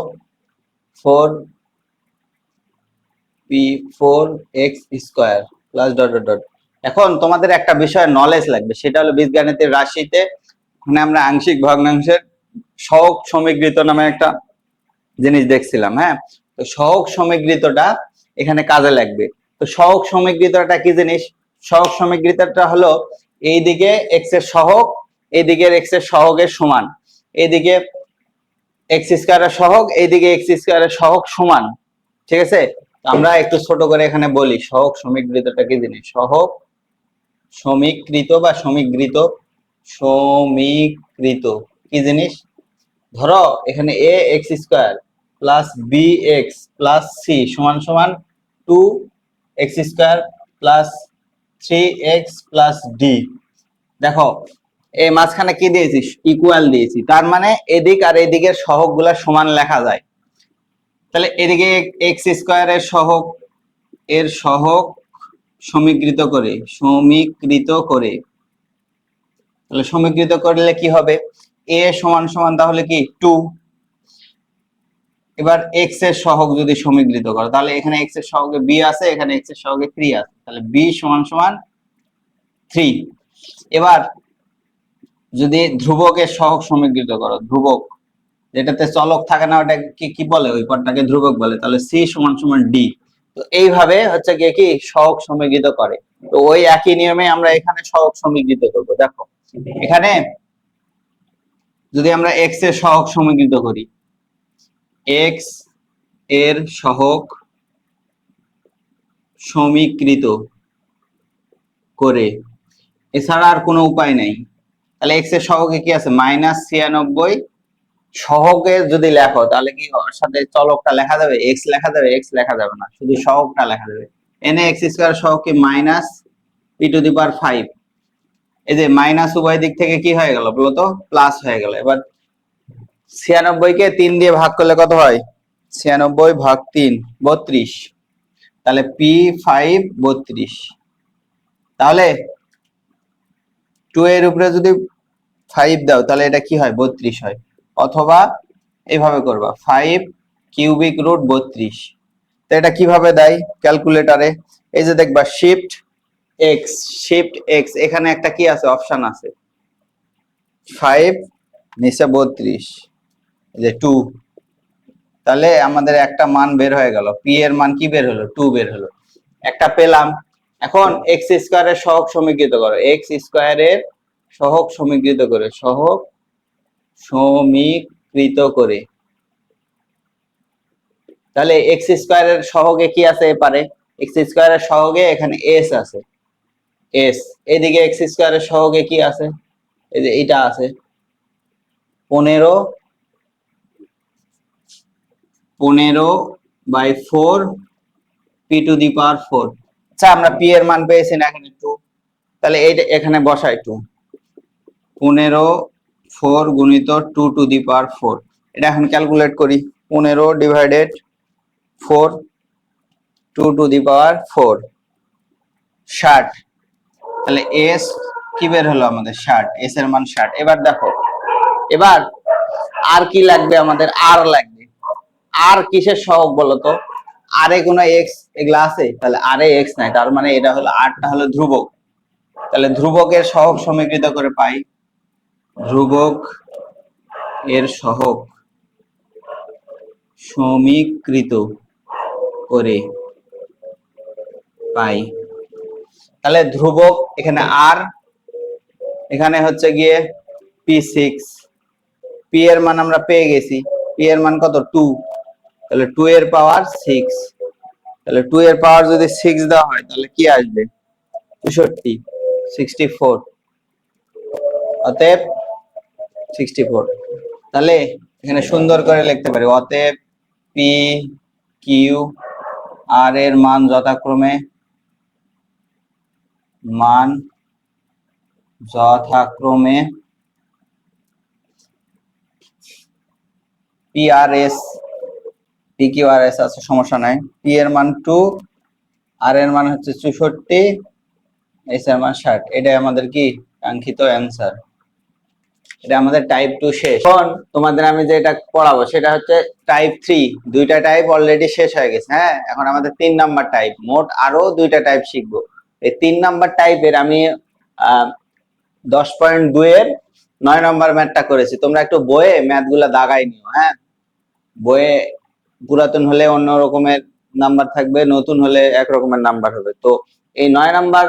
4p4 x square plus dot dot dot এখন তোমাদের একটা বিষয়ে নলেজ লাগবে, সেটা হলো বীজগণিতের রাশিতে ওখানে আমরা আংশিক ভগ্নাংশের সহগ সমীকৃত নামে একটা জিনিস দেখছিলাম। হ্যাঁ, তো সহগ সমীকৃতটা এখানে কাজে লাগবে। তো সহগ সমীকৃতটা কি জিনিস? সহগ সমীকৃতটা হলো এইদিকে এক্স এর সহগ এইদিকে এক্স এর সহগের সমান, এইদিকে এক্স স্কয়ারের সহগ এইদিকে এক্স স্কয়ারের সহগ সমান। ঠিক আছে, আমরা একটু ছোট করে এখানে বলি সহগ সমীকৃতটা কি জিনিস। সহগ সমীকৃত বা সমীকৃত সমীকৃত কি জিনিস? ধরো এখানে a x square plus b x plus c সমান সমান 2 x square plus 3 x plus d. দেখো এই মাঝখানে কি দিয়েছি? ইকুয়াল দিয়েছি, তার মানে এদিক আর এদিকের সহগ গুলা সমান লেখা যায়। তাহলে এদিকে এক্স স্কয়ারের সহগ এর সহগ সমীকৃত করে তাহলে সমীকৃত করলে কি হবে? এ সমান সমান তাহলে কি 2। এবার এক্স এর সহগ যদি সমীকৃত করো তাহলে এখানে এক্স এর সহগে বি আছে, এখানে এক্স এর সহগে 3 আছে, তাহলে বি সমান সমান 3। এবার যদি ধ্রুবকের সহগ সমীকৃত করো, ধ্রুবক যেটাতে চলক থাকে না ওটা কি বলে? ওই পদটাকে ধ্রুবক বলে। তাহলে সি সমান সমান ডি। তো এইভাবে হচ্ছে কি সহগ সমীকৃত করে। তো ওই একই নিয়মে আমরা এখানে সহগ সমীকৃত করব। দেখো এখানে যদি আমরা এক্স এর সহগ সমীকৃত করি, এক্স এর সহগ সমীকৃত করে, এছাড়া আর কোনো উপায় নাই। তাহলে এক্স এর সহগে কি আছে? -96। সহগে যদি লেখো তাহলে কি ওর সাথে চলকটা লেখা যাবে? এক্স লেখা যাবে? এক্স লেখা যাবে না, শুধু সহগটা লেখা যাবে। এন এক্স স্কয়ার সহগ কি minus P two the power 5। এই যে মাইনাস উভয় দিক থেকে কি হয়ে গেল বলো তো? প্লাস হয়ে গেল। এবার 96 কে 3 দিয়ে ভাগ করলে কত হয়? 96 ভাগ 3 32। তাহলে P5 32। তাহলে 2 এর উপরে যদি 5 দাও তাহলে এটা কি হয়? 32 হয়। অথবা এইভাবে করবা 5 কিউবিক রুট 32। তো এটা কিভাবে দেয় ক্যালকুলেটরে? এই যে দেখবা শিফট এক্স, এখানে একটা কি আছে? অপশন আছে 5 নিচে 32 এই যে 2। তাহলে আমাদের একটা মান বের হয়ে গেল। পি এর মান কি বের হলো? 2 বের হলো। একটা পেলাম। এখন এক্স স্কয়ারের সহগ সমীকৃত করো, এক্স স্কয়ারের সহগ সমীকৃত করে, সহগ সমীকৃত করে। তাহলে এক্স স্কয়ারের সহগে কি আছে? এপারে এক্স স্কয়ারের সহগে এখানে এস আছে, এস। এদিকে এক্স স্কয়ারের সহগে কি আছে? এই যে এটা আছে 15/4 পি টু দি পাওয়ার 4। আচ্ছা আমরা পি এর মান পেয়েছি না এখানে 2, তাহলে এইটা এখানে বসাই 2। 15/4 গুণিত 2 টু দি পাওয়ার 4। এটা এখন ক্যালকুলেট করি। 15/4 2 টু দি পাওয়ার 4 60। তাহলে এস কি বের হলো আমাদের? 60। এস এর মান 60। এবার দেখো, এবার আর কি লাগবে আমাদের? আর লাগবে। আর কিসের সহগ বলতো? আর এ কোনো এক্স এগুলা আছে? তাহলে আর এ এক্স নাই, তার মানে এটা হলো আরটা হলো ধ্রুবক। তাহলে ধ্রুবকের সহগ সমীকৃত করে পাই, ধ্রুবক এর সহগ সমীকৃত করে পাই। তাহলে ধ্রুবক এখানে আর, এখানে হচ্ছে গিয়ে P6। পি এর মান আমরা পেয়ে গেছি। পি এর মান কত? 2। তাহলে 2 এর পাওয়ার 6। তাহলে 2 এর পাওয়ার যদি 6 দেওয়া হয় তাহলে কি আসবে? 64, 64। অতএব 64। তাহলে এখানে সুন্দর করে লিখতে পারি, অতএব পি কিউ আর এর মান যথাক্রমে P R S, P Q R S আছে, সমস্যা নাই। পি এর মান 2, আর এর মান হচ্ছে 64, এস এর মান 60। এটাই আমাদের কি কাঙ্ক্ষিত অ্যান্সার। এটা আমাদের টাইপ 2 শেষ। এখন তোমাদের আমি যেটা পড়াবো সেটা হচ্ছে টাইপ 3। দুইটা টাইপ অলরেডি শেষ হয়ে গেছে। হ্যাঁ, এখন আমাদের 3 নাম্বার টাইপ। মোট আরো দুইটা টাইপ শিখবো। এই 3 নাম্বার টাইপের আমি 10.2 এর 9 নাম্বার ম্যাথটা করেছি। তোমরা একটু বইয়ে ম্যাথ গুলা দাগাই নিও, হ্যাঁ। বইয়ে পুরাতন হলে অন্য রকমের নাম্বার থাকবে, নতুন হলে এক রকমের নাম্বার হবে। তো এই 9 নাম্বার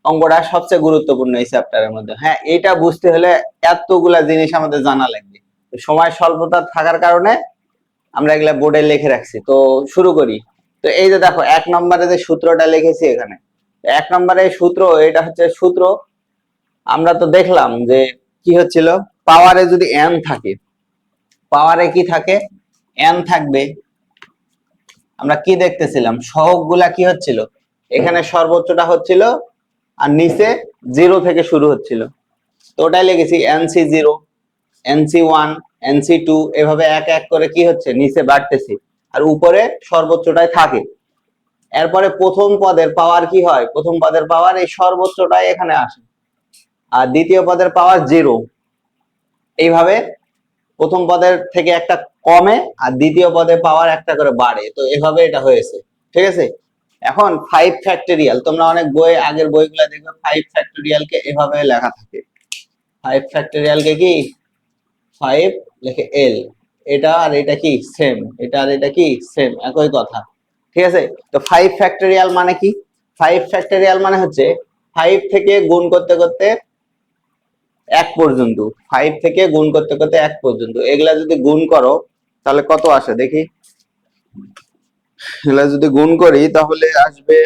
অঙ্কটা সবচেয়ে গুরুত্বপূর্ণ এই চ্যাপ্টারের মধ্যে। হ্যাঁ, এটা বুঝতে হলে এতগুলা জিনিস আমাদের জানা লাগবে। সময় স্বল্পতা থাকার কারণে আমরা এগুলা বোর্ডে লিখে রাখছি। তো শুরু করি। তো এই যে দেখো 1 নম্বরে যে সূত্রটা লিখেছি এখানে, 1 নম্বরে সূত্র, এটা হচ্ছে সূত্র। আমরা তো দেখলাম যে কি হচ্ছিল, পাওয়ারে যদি n থাকে, পাওয়ারে কি থাকে, n থাকবে। আমরা কি দেখতেছিলাম, সহগগুলা কি হচ্ছিল, এখানে সর্বোচ্চটা হচ্ছিল আর নিচে 0 থেকে শুরু হচ্ছিল। তো ওটাই লিখেছি nc0, nc1, nc2, এভাবে এক এক করে কি হচ্ছে, নিচে বাড়তেছি আর উপরে সর্বোচ্চটাই থাকে। এরপরে প্রথম পদের পাওয়ার কি হয়, প্রথম পদের পাওয়ার এই সর্বোচ্চটাই এখানে আসে, আর দ্বিতীয় পদের পাওয়ার 0। এইভাবে প্রথম পদের থেকে একটা কমে আর দ্বিতীয় পদে পাওয়ার একটা করে বাড়ে। তো এভাবে এটা হয়েছে, ঠিক আছে। এখন 5 ফ্যাক্টরিয়াল, তোমরা অনেক বই, আগের বইগুলো দেখবে 5 ফ্যাক্টরিয়াল কে এভাবে লেখা থাকে। 5 ফ্যাক্টরিয়াল কে কি 5 লিখে l, এটা আর এটা কি সেম, এটা আর এটা কি সেম, একই কথা, ঠিক আছে। তো 5 ফ্যাক্টরিয়াল মানে কি, 5 ফ্যাক্টরিয়াল মানে হচ্ছে 5 থেকে গুণ করতে করতে 1 পর্যন্ত, 5 থেকে গুণ করতে করতে 1 পর্যন্ত। এগুলা যদি গুণ করো তাহলে কত আসে দেখি, এগুলা যদি গুণ করি তাহলে আসবে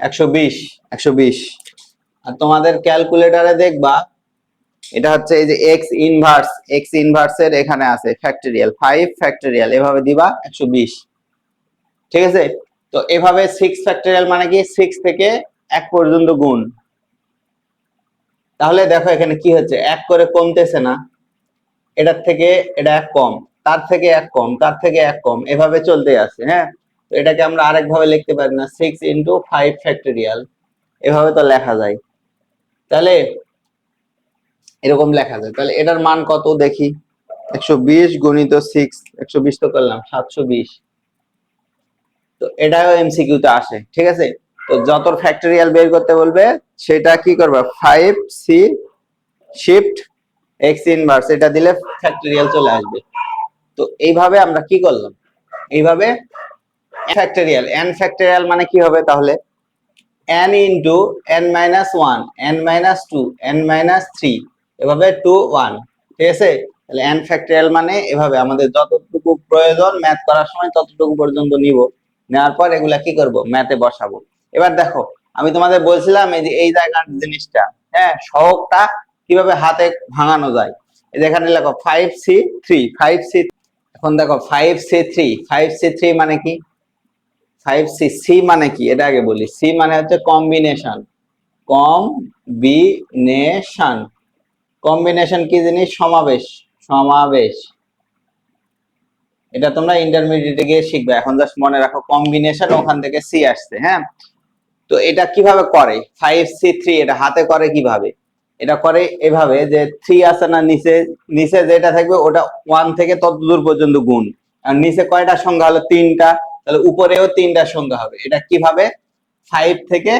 120, 120। আর তোমাদের ক্যালকুলেটরে দেখবা এটা হচ্ছে এই যে x ইনভার্স এর এখানে আছে ফ্যাক্টরিয়াল, 5 ফ্যাক্টরিয়াল, এভাবে দিবা 120, ঠিক আছে। তো এভাবে 6 ফ্যাক্টরিয়াল মানে কি 6 থেকে 1 পর্যন্ত গুণ। তাহলে দেখো এখানে কি হচ্ছে, 1 করে কমতেছে না, এটার থেকে এটা 1 কম, তার থেকে 1 কম, তার থেকে 1 কম, এভাবে চলতে আছে, হ্যাঁ। তো এটাকে আমরা আরেকভাবে লিখতে পারি না, 6 ইন্টু 5 ফ্যাক্টরিয়াল, এভাবে তো লেখা যায়। তাহলে এরকম লেখা যায়। তাহলে এটার মান কত দেখি, 120 গুণিত 6, 120 তো করলাম 720। তো এটাও এমসিকিউ তে আসে, ঠিক আছে। তো যত ফ্যাক্টরিয়াল বের করতে বলবে সেটা কি করবে, 5c শিফট x ইনভার্স, এটা দিলে ফ্যাক্টরিয়াল চলে আসবে। তো এইভাবে আমরা কি করলাম, এইভাবে ফ্যাক্টরিয়াল, n ফ্যাক্টরিয়াল মানে কি হবে তাহলে, n into n minus 1, n minus 2, n minus 3, এভাবে 2 1, ঠিক আছে। তাহলে n ফ্যাক্টরিয়াল মানে এভাবে আমাদের যতটুকু প্রয়োজন ম্যাথ করার সময় ততটুকু পর্যন্ত নিব, নেওয়ার পর এগুলা কি করব, ম্যাথে বসাবো। এবার দেখো আমি তোমাদের বলছিলাম এই যে এই জায়গার জিনিসটা, হ্যাঁ, সহগটা কিভাবে হাতে ভাঙানো যায়। এই যে এখানে লেখো 5c3, 5c, এখন দেখো 5c3, 5c3 মানে কি, 5c, সি মানে কি এটা আগে বলি। সি মানে হচ্ছে কম্বিনেশন, কম্বিনেশন, কম্বিনেশন কি জিনিস, সমাবেশ, সমাবেশ। এটা তোমরা ইন্টারমিডিয়েটে গিয়ে শিখবে, এখন জাস্ট মনে রাখো কম্বিনেশন, ওখান থেকে সি আসছে, হ্যাঁ। তো এটা কিভাবে করে 5c3, এটা হাতে করে কিভাবে, এটা করে এভাবে যে 3 আছে না নিচে, নিচে যেটা থাকবে ওটা 1 থেকে তত দূর পর্যন্ত গুণ, আর নিচে কয়টা সংখ্যা হলো 3টা, তাহলে উপরেও 3টা সংখ্যা হবে। এটা কিভাবে, 5 থেকে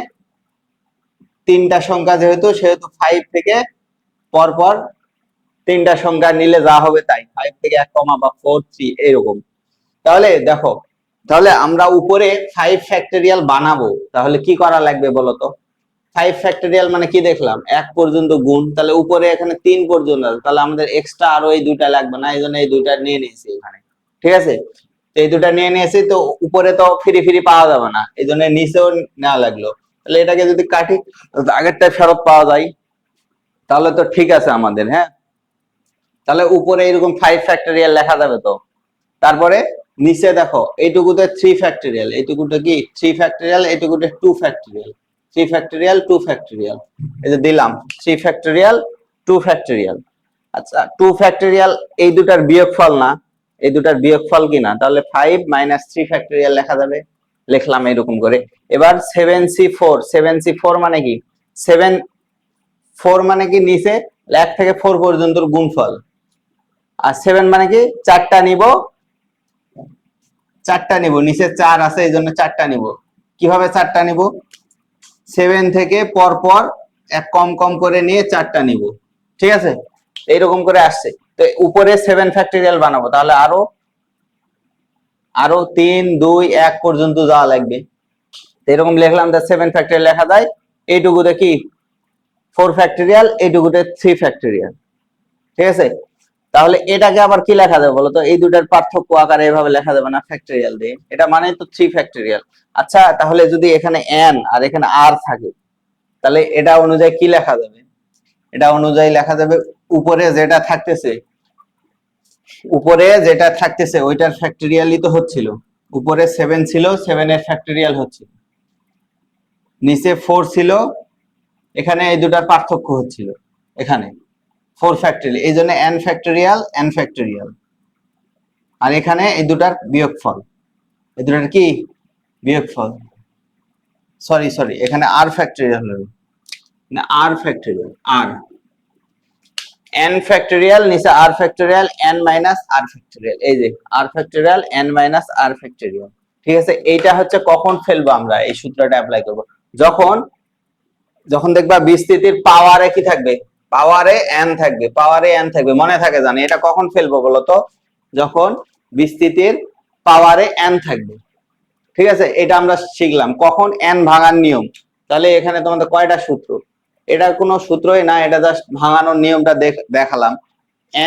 3টা সংখ্যা যেহেতু, সেহেতু 5 থেকে পরপর 3টা সংখ্যা নিলে যা হবে তাই, 5 থেকে 1 কমা বা 4 3 এরকম। তাহলে দেখো, তাহলে আমরা উপরে 5 ফ্যাক্টরিয়াল বানাবো, তাহলে কি করা লাগবে বলতো, 5 ফ্যাক্টরিয়াল মানে কি দেখলাম 1 পর্যন্ত গুণ, তাহলে উপরে এখানে 3 পর্যন্ত আছে, তাহলে আমাদের এক্সট্রা আরো এই দুইটা লাগবে না, এই জন্য এই দুইটা নিয়ে নিয়েছি এখানে, ঠিক আছে। তো এই দুটা নিয়ে নিয়েছি, তো উপরে তো ফ্রি ফ্রি পাওয়া যাবে না, এই জন্য নিচেও নেওয়া লাগলো। তাহলে এটাকে যদি কাটি আগেরটা ফেরত পাওয়া যায়, তাহলে তো ঠিক আছে আমাদের, হ্যাঁ। তাহলে উপরে এরকম 5 ফ্যাক্টরিয়াল লেখা যাবে তো। তারপরে নিচে দেখো এইটুকুতে 3 ফ্যাক্টরিয়াল, এইটুকুতে কি 3 ফ্যাক্টরিয়াল, এইটুকুতে 2 ফ্যাক্টরিয়াল, 3 ফ্যাক্টরিয়াল 2 ফ্যাক্টরিয়াল, এই যে দিলাম 3 ফ্যাক্টরিয়াল 2 ফ্যাক্টরিয়াল। আচ্ছা 2 ফ্যাক্টরিয়াল এই দুটার বিয়োগফল না, এই দুটার বিয়োগফল কি না, তাহলে 5 মাইনাস 3 ফ্যাক্টরিয়াল লেখা যাবে, লিখলাম এরকম করে। এবার 7c4, 7c4 মানে কি, 7 4 মানে কি নিচে 1 থেকে 4 পর্যন্ত গুণফল, আর 7 মানে কি চারটা নিব, চারটা নিব, নিচে 4 আছে এই জন্য চারটা নিব, কিভাবে 4টা নিব, 7 থেকে পরপর এক কম কম করে নিয়ে 4টা নিব, ঠিক আছে? এইরকম করে আসছে। তো উপরে 7 ফ্যাক্টরিয়াল বানাবো, তাহলে আরো আরো 3 2 1 পর্যন্ত যাওয়া লাগবে। এরকম লিখলাম, 7 ফ্যাক্টরিয়াল লেখা যায়, এইটুকুতে কি 4 ফ্যাক্টরিয়াল, এইটুকুতে 3 ফ্যাক্টরিয়াল, ঠিক আছে? তাহলে এটাকে আবার কি লেখা যাবে বলতো? এই দুটার পার্থক্য আকারে এভাবে লেখা যাবে না ফ্যাক্টরিয়াল দিয়ে, এটা মানে তো 3 ফ্যাক্টরিয়াল। আচ্ছা, তাহলে যদি এখানে n আর এখানে r থাকে, তাহলে এটা অনুযায়ী কি লেখা যাবে? এটা অনুযায়ী লেখা যাবে উপরে যেটা থাকতেছে ওইটার ফ্যাক্টরিয়ালই তো হচ্ছিল। উপরে 7 ছিল, 7 এর ফ্যাক্টরিয়াল হচ্ছিল, নিচে 4 ছিল, এখানে এই দুটার পার্থক্য হচ্ছিল, এখানে 4 ফ্যাক্টরিয়াল, এই জন্য n ফ্যাক্টরিয়াল n ফ্যাক্টরিয়াল, আর এখানে এই দুটার বিয়োগফল, এই দুটার কি বিয়োগফল, সরি এখানে r ফ্যাক্টরিয়াল হলো না, r factorial, r n factorial নিচে r factorial n minus r factorial, এই যে r factorial n minus r factorial, ঠিক আছে? এইটা হচ্ছে কখন ফেলবো আমরা এই সূত্রটা অ্যাপ্লাই করব, যখন যখন দেখবা বিস্তৃতির পাওয়ারে কি থাকবে, পাওয়ারে n থাকবে, পাওয়ারে n থাকবে, মনে থাকে জানি। এটা কখন ফেলবো বলতো? যখন বিস্তৃতির পাওয়ারে n থাকবে, ঠিক আছে? এটা আমরা শিখলাম কখন, n ভাঙার নিয়ম। তাহলে এখানে তোমাদের কয়টা সূত্র, এটা কোনো সূত্রই না, এটা জাস্ট ভাঙানোর নিয়মটা দেখালাম।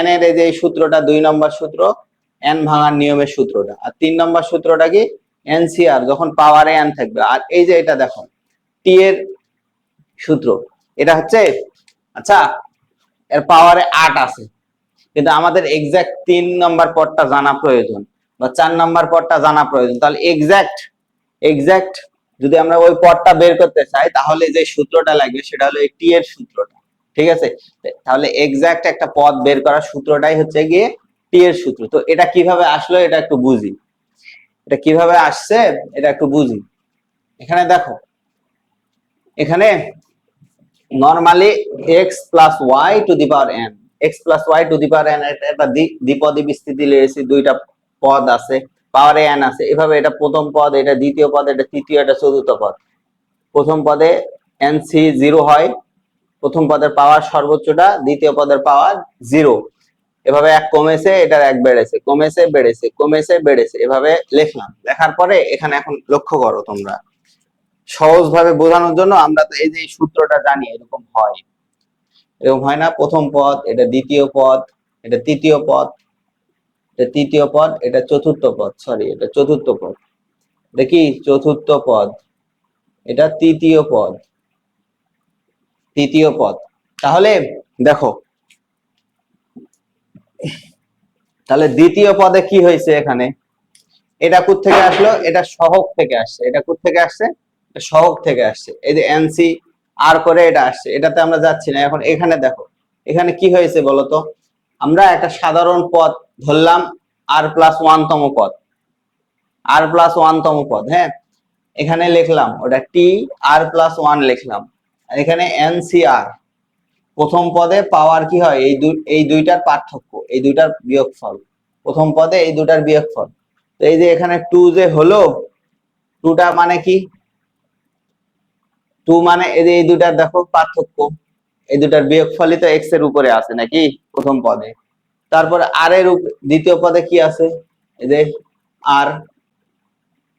n এর এই যে সূত্রটা 2 নম্বর সূত্র, n ভাঙার নিয়মের সূত্রটা, আর 3 নম্বর সূত্রটা কি NCR, যখন পাওয়ারে n থাকবে। আর এই যে এটা দেখো t এর সূত্র, এটা হচ্ছে, আচ্ছা এর পাওয়ারে 8 আছে, কিন্তু আমাদের এক্সাক্ট 3 নম্বর পদটা জানা প্রয়োজন বা 4 নম্বর পদটা জানা প্রয়োজন। তাহলে এক্সাক্ট যদি আমরা ওই পদটা বের করতে চাই, তাহলে যে সূত্রটা লাগবে সেটা হলো এই টি এর সূত্রটা, ঠিক আছে? তাহলে এক্সাক্ট একটা পদ বের করার সূত্রটাই হচ্ছে গিয়ে টি এর সূত্র। তো এটা কিভাবে আসলো এটা একটু বুঝি, এটা কিভাবে আসছে এটা একটু বুঝি। এখানে দেখো, এখানে normally x plus Y to the power n, x plus Y to the power n, এটা দ্বিপদী বিস্তৃতি লিখেছি, দুইটা পদ আছে, পাওয়ারে n আছে, এভাবে এটা প্রথম পদ, এটা দ্বিতীয় পদ, এটা তৃতীয়, এটা চতুর্থ পদ। প্রথম পদে nc 0 হয়, প্রথম পদের পাওয়ার সর্বোচ্চটা, দ্বিতীয় পদের পাওয়ার 0, এভাবে এক কমেছে, এটার এক বেড়েছে, কমেছে বেড়েছে, কমেছে বেড়েছে, এভাবে লিখলাম। লেখার পরে এখানে এখন লক্ষ্য করো তোমরা, সহজভাবে বোঝানোর জন্য আমরা তো এই যে সূত্রটা জানি, এরকম হয় না? প্রথম পদ, এটা দ্বিতীয় পদ, এটা তৃতীয় পদ, এটা তৃতীয় পদ, এটা চতুর্থ পদ, এটা চতুর্থ পদ, এটা কি চতুর্থ পদ, এটা তৃতীয় পদ। তাহলে দেখো, তাহলে দ্বিতীয় পদে কি হয়েছে এখানে, এটা কোথা থেকে আসলো, এটা সহগ থেকে আসছে, এটা কোথা থেকে আসছে, এটা সহগ থেকে আসছে, এই যে এনসি আর করে এটা আসছে, এটাতে আমরা যাচ্ছি না। এখন এখানে দেখো, এখানে কি হয়েছে বলতো? আমরা একটা সাধারণ পদ ধরলাম, আর প্লাস 1 তম পদ, আর প্লাস 1 তম পদ, হ্যাঁ, এখানে লিখলাম ওটা টি আর প্লাস 1 লিখলাম, আর এখানে এনসিআর, প্রথম পদে পাওয়ার কি হয়, এই দুইটার পার্থক্য, এই দুইটার বিয়োগফল, প্রথম পদে এই দুটার বিয়োগফল। তো এই যে এখানে 2 যে হলো, 2টা মানে কি, 2 মানে এই যে এই দুটার দেখো পার্থক্য, এই দুটার বিয়োগফলই তো x এর উপরে আছে নাকি প্রথম পদে। তারপর আর এর দ্বিতীয় পদে কি আছে, এই যে আর,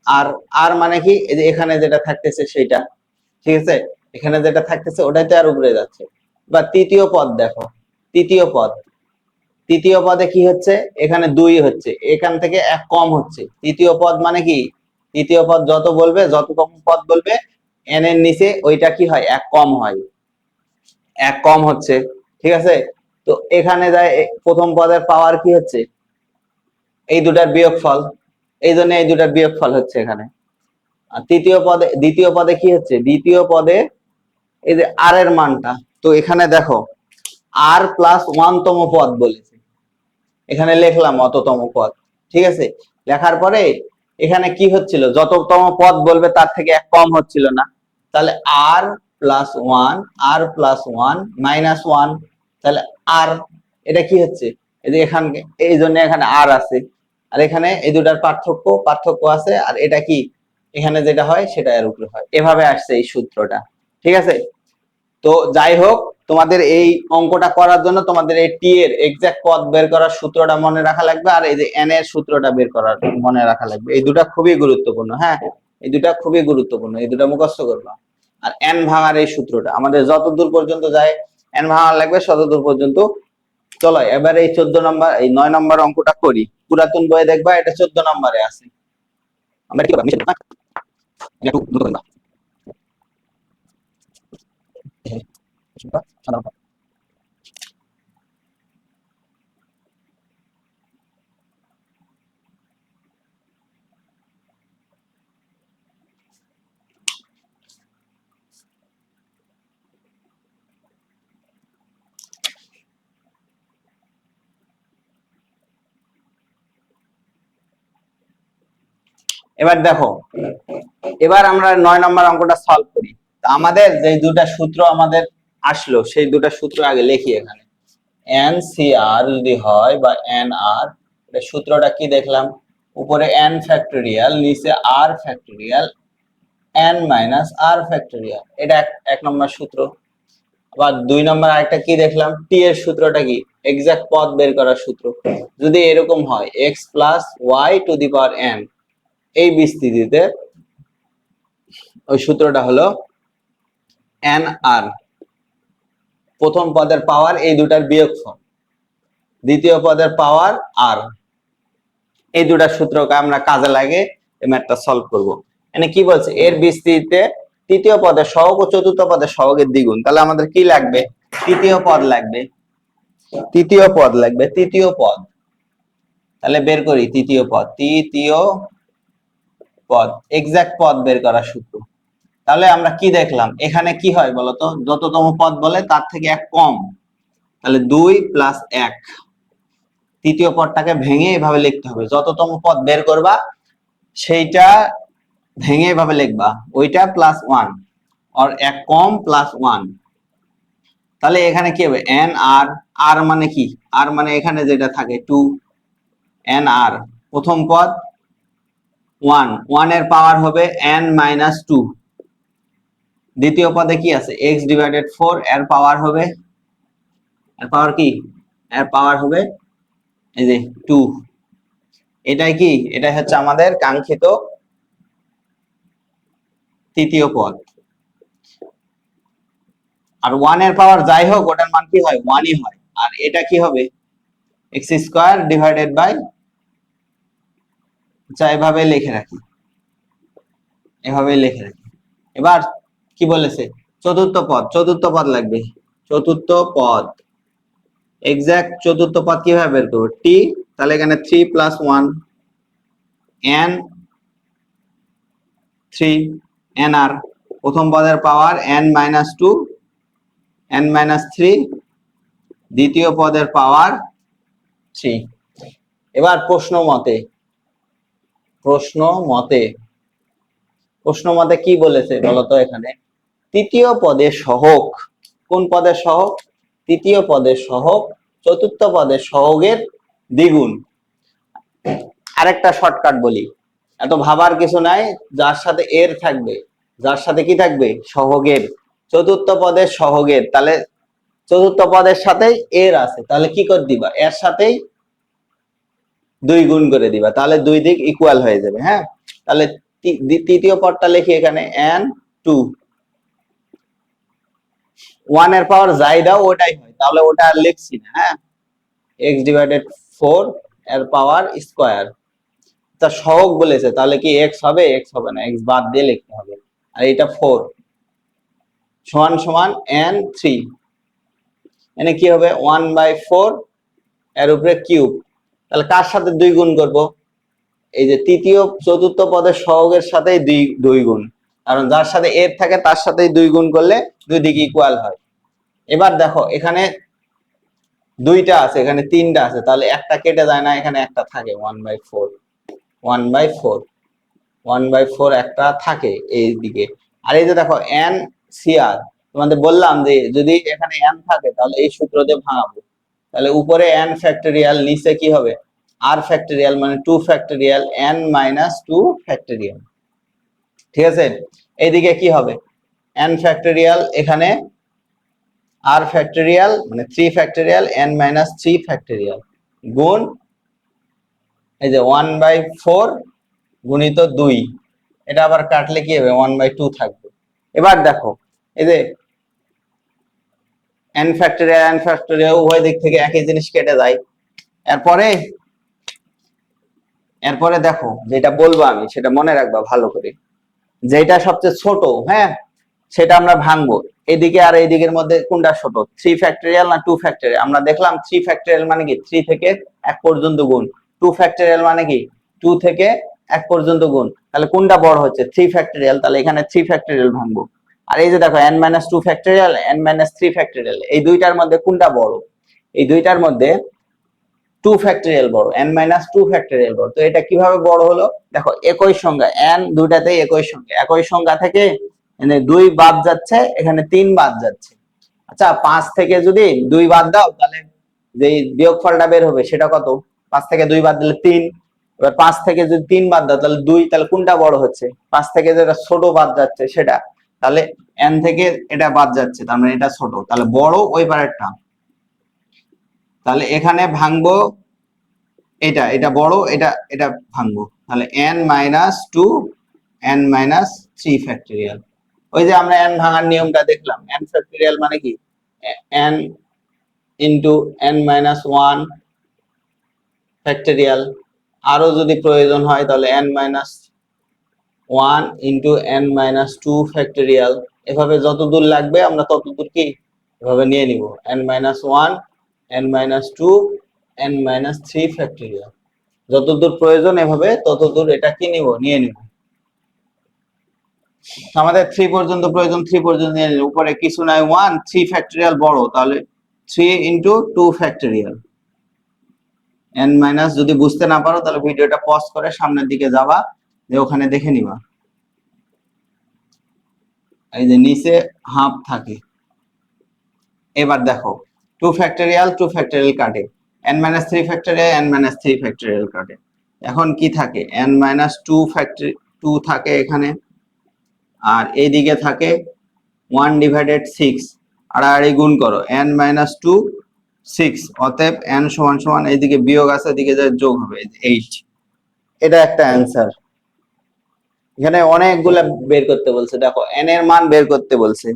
আর আর মানে কি, এই যে এখানে যেটা থাকতেছে সেটা, ঠিক আছে? এখানে যেটা থাকতেছে ওটাই তো আর উপরে যাচ্ছে। বা তৃতীয় পদ দেখো, তৃতীয় পদে কি হচ্ছে, এখানে 2 হচ্ছে, এখান থেকে 1 কম হচ্ছে। তৃতীয় পদ মানে কি, তৃতীয় পদ যত বলবে, যততম পদ বলবে, n এর নিচে ওইটা কি হয়, 1 কম হয়, 1 কম হচ্ছে, ঠিক আছে? তো এখানে যায় প্রথম পদের পাওয়ার কি হচ্ছে, এই দুটার বিয়োগফল, এই জন্য এই দুটার বিয়োগফল হচ্ছে এখানে। আর দ্বিতীয় পদে কি হচ্ছে, দ্বিতীয় পদে এই যে আর এর মানটা, তো এখানে দেখো আর প্লাস 1 তম পদ বলেছে, এখানে লিখলাম অততম পদ, ঠিক আছে? লেখার পরে এখানে কি হচ্ছিল, যততম পদ বলবে তার থেকে 1 কম হচ্ছিল না, তাহলে আর প্লাস 1, আর প্লাস 1 মাইনাস 1, তাহলে আর, এটা কি হচ্ছে, এই যে এখানে, এই জন্য এখানে আর আছে, আর এখানে এই দুটার পার্থক্য আছে, আর এটা কি এখানে যেটা হয় সেটা এর উপরে হয়, এভাবে আসছে এই সূত্রটা। ঠিক আছে, তো যাই হোক, তোমাদের এই অঙ্কটা করার জন্য তোমাদের এই টি এর এক্সাক্ট পদ বের করার সূত্রটা মনে রাখা লাগবে, আর এই যে এন এর সূত্রটা বের করার মনে রাখা লাগবে। এই দুটা খুবই গুরুত্বপূর্ণ। হ্যাঁ, এই দুটা খুবই গুরুত্বপূর্ণ, এই দুটা মুখস্থ করবা। আর এন ভাঙার এই সূত্রটা আমাদের যতদূর পর্যন্ত যায় এন ভাঙা লাগবে ততদূর পর্যন্ত। চলো এবার এই 14 নম্বর, এই 9 নম্বর অঙ্কটা করি। পুরাতন বইয়ে দেখবা এটা 14 নম্বরে আছে। আমরা কি করব, একটু দ্রুত করবা। এবার দেখো, এবার আমরা 9 নম্বর অঙ্কটা সলভ করি। আমাদের যে দুটা সূত্র আমাদের আসলো সেই দুটা সূত্র আগে লিখি এখানে। এন সি আর যদি হয় বা এন আর, সূত্রটা কি দেখলাম, উপরে এন ফ্যাক্টোরিয়াল, নিচে r factorial, N minus r factorial, এটা এক নম্বর সূত্র। আবার 2 নম্বর আরেকটা কি দেখলাম, টি এর সূত্রটা কি, এক্সাক্ট পদ বের করার সূত্র। যদি এরকম হয় X plus Y to the power N, এই বিস্তৃতিতে ওই সূত্রটা হলো এন আর, প্রথম পদের পাওয়ার এই দুটার বিয়োগফল, দ্বিতীয় পদের পাওয়ার আর, এই দুটা সূত্রকে আমরা কাজে লাগে এই ম্যাথটা সলভ করব। মানে কি বলছে, এর বিস্তৃতিতে তৃতীয় পদের সহগ ও চতুর্থ পদের সহগের দ্বিগুণ। তাহলে আমাদের কি লাগবে, তৃতীয় পদ লাগবে, তৃতীয় পদ লাগবে, তৃতীয় পদ। তাহলে বের করি তৃতীয় পদ, তৃতীয় পদ, এক্সাক্ট পদ বের করার সূত্র। তাহলে আমরা কি দেখলাম, এখানে কি হয় বলতো, যততম পদ বলে তার থেকে এক কম, তাহলে 2 প্লাস 1, তৃতীয় পদটাকে ভেঙে এভাবে লিখতে হবে। যততম পদ বের করবা সেইটা ভেঙে এভাবে লিখবা, ওইটা প্লাস 1 আর এক কম প্লাস 1। তাহলে এখানে কি হবে, এন আর, আর মানে কি, আর মানে এখানে যেটা থাকে 2, এন আর প্রথম পদ 1, 1 এর পাওয়ার হবে n মাইনাস 2, দ্বিতীয় পদে কি আছে x ডিভাইডেড 4, এর পাওয়ার হবে, এর পাওয়ার কি, এর পাওয়ার হবে এই যে 2। এটাই কি, এটাই হচ্ছে আমাদের কাঙ্ক্ষিত তৃতীয় পদ। আর 1 এর পাওয়ার যাই হোক ওটার মান কি হয়, 1ই হয়। আর এটা কি হবে, x স্কয়ার ডিভাইডেড বাই, আচ্ছা এভাবে লিখে রাখি, এভাবে লিখে রাখি। এবার কি বলেছে, চতুর্থ পদ, চতুর্থ পদ লাগবে, চতুর্থ পদ, এক্সাক্ট চতুর্থ পদ কিভাবে বের করব, টি, তাহলে এখানে 3 প্লাস 1 n 3 nr, প্রথম পদের পাওয়ার n মাইনাস 2 n মাইনাস 3, দ্বিতীয় পদের পাওয়ার 3। এবার প্রশ্ন মতে, প্রশ্ন মতে, প্রশ্ন মতে কি বলেছে বলতো, এখানে তৃতীয় পদের সহগ, কোন পদের সহগ, তৃতীয় পদের সহগ চতুর্থ পদের সহগের দ্বিগুণ। আরেকটা শর্টকাট বলি, এত ভাবার কিছু নাই, যার সাথে এর থাকবে, যার সাথে কি থাকবে, সহগের, চতুর্থ পদের সহগের, তাহলে চতুর্থ পদের সাথেই এর আছে, তাহলে কি করে দিবা, এর সাথেই 2 গুণ করে দিবা, তাহলে দুই দিক ইকুয়াল হয়ে যাবে। হ্যাঁ, তাহলে তৃতীয় পদটা লিখি এখানে n 2, 1 এর পাওয়ার যাই দাও ওটাই হয়, তাহলে ওটা আর লিখছি না। হ্যাঁ, x ডিভাইডেড 4 এর পাওয়ার স্কয়ার, তা সহগ বলেছে তাহলে কি x হবে, x হবে না, x বাদ দিয়ে লিখতে হবে। আর এটা 4 সমান সমান n 3, এনে কি হবে 1/4 এর উপরে কিউব। তাহলে কার সাথে 2 গুণ করব, এই যে তৃতীয় চতুর্থ পদের সহগের সাথেই 2 গুণ, কারণ যার সাথে এর থাকে তার সাথেই 2 গুণ করলে দুই দিক ইকুয়াল হয়। এবার দেখো এখানে দুইটা আছে, এখানে তিনটা আছে, তাহলে একটা কেটে যায় না, এখানে একটা থাকে 1/4, 1/4, 1/4 একটা থাকে এই দিকে। আর এই যে দেখো n cr, তোমাদের বললাম যে যদি এখানে n থাকে তাহলে এই সূত্র দিয়ে ভাঙাবো, তাহলে উপরে n ফ্যাক্টরিয়াল, নিচে কি হবে r ফ্যাক্টরিয়াল, মানে 2 ফ্যাক্টরিয়াল n মাইনাস 2 ফ্যাক্টরিয়াল। ঠিক আছে, এইদিকে কি হবে n ফ্যাক্টোরিয়াল, এখানে r ফ্যাক্টোরিয়াল মানে 3 ফ্যাক্টোরিয়াল n মাইনাস 3 ফ্যাক্টোরিয়াল গুণ এই যে 1/4 গুণিত 2, এটা আবার কাটলে কি হবে 1/2 থাকবে। এবার দেখো এই যে n ফ্যাক্টোরিয়াল উভয় দিক থেকে একই জিনিস কেটে যায়। এরপরে দেখো যেটা বলবো আমি সেটা মনে রাখবা ভালো করে, যেটা সবচেয়ে ছোট, হ্যাঁ, সেটা আমরা ভাঙবো। এদিকে আর এইদিকের মধ্যে কোনটা ছোট, 3 ফ্যাক্টোরিয়াল না 2 ফ্যাক্টোরিয়াল? আমরা দেখলাম 3 ফ্যাক্টোরিয়াল মানে কি 3 থেকে 1 পর্যন্ত গুণ, 2 ফ্যাক্টোরিয়াল মানে কি 2 থেকে 1 পর্যন্ত গুণ। তাহলে কোনটা বড় হচ্ছে 3 ফ্যাক্টোরিয়াল, তাহলে এখানে 3 ফ্যাক্টোরিয়াল ভাঙবো। আর এই যে দেখো n-2 ফ্যাক্টোরিয়াল n-3 ফ্যাক্টোরিয়াল, এই দুইটার মধ্যে কোনটা বড়? এই দুইটার মধ্যে 2 ফ্যাক্টোরিয়াল বড়, n-2 ফ্যাক্টোরিয়াল বড়। তো এটা কিভাবে বড় হলো? দেখো একই সংখ্যা n দুইটাতেই একই সংখ্যা থেকে এখানে 2 বাদ যাচ্ছে, এখানে 3 বাদ যাচ্ছে। আচ্ছা 5 থেকে যদি 2 বাদ দাও তাহলে যে বিয়োগফলটা বের হবে সেটা কত? 5 থেকে 2 বাদ দিলে 3। এবার 5 থেকে যদি 3 বাদ দাও তাহলে 2, তাহলে কোনটা বড় হচ্ছে? 5 থেকে যেটা ছোট বাদ যাচ্ছে সেটা, তাহলে n থেকে এটা বাদ যাচ্ছে, তার মানে এটা ছোট, তাহলে বড় ওই পারেরটা। তাহলে এখানে ভাঙবো এটা বড়, এটা ভাঙবো, তাহলে n-2 n-3 ফ্যাক্টোরিয়াল। ওই যে আমরা n ভাঙার নিয়মটা দেখলাম, n ফ্যাক্টোরিয়াল মানে কি n ইনটু n-1 ফ্যাক্টোরিয়াল, আরো যদি প্রয়োজন হয় তাহলে n-1 ইনটু n-2 ফ্যাক্টোরিয়াল। এভাবে যতদূর লাগবে আমরা ততদূর কি এভাবে নিয়ে নিব, n-1 n-2 n-3 ফ্যাক্টোরিয়াল, যতদূর প্রয়োজন এভাবে ততদূর এটা কি নিব, নিয়ে নিব। আমাদের 3 পর্যন্ত প্রয়োজন, 3 পর্যন্ত নিয়ে নিব। উপরে কিছু নাই 1, 3 ফ্যাক্টোরিয়াল বড়, তাহলে 3 ইনটু 2 ফ্যাক্টোরিয়াল। n মাইনাস, যদি বুঝতে না পারো তাহলে ভিডিওটা পজ করে সামনের দিকে যাবা, যে ওখানে দেখে নিবা, এই যে নিচে হাফ থাকে। এবার দেখো 2 ফ্যাক্টোরিয়াল কাটে, n-3 ফ্যাক্টোরিয়াল n-3 ফ্যাক্টোরিয়াল কাটে। এখন কি থাকে n-2 ফ্যাক্টরি 2 থাকে এখানে, আর এইদিকে থাকে 1/6, আর গুণ করো n-2 6, অতএব n সমান সমান এইদিকে বিয়োগ আছে, এদিকে যা যোগ হবে 8। এটা একটা অ্যান্সার। এখানে অনেকগুলা বের করতে বলছে, দেখো n এর মান বের করতে বলছে,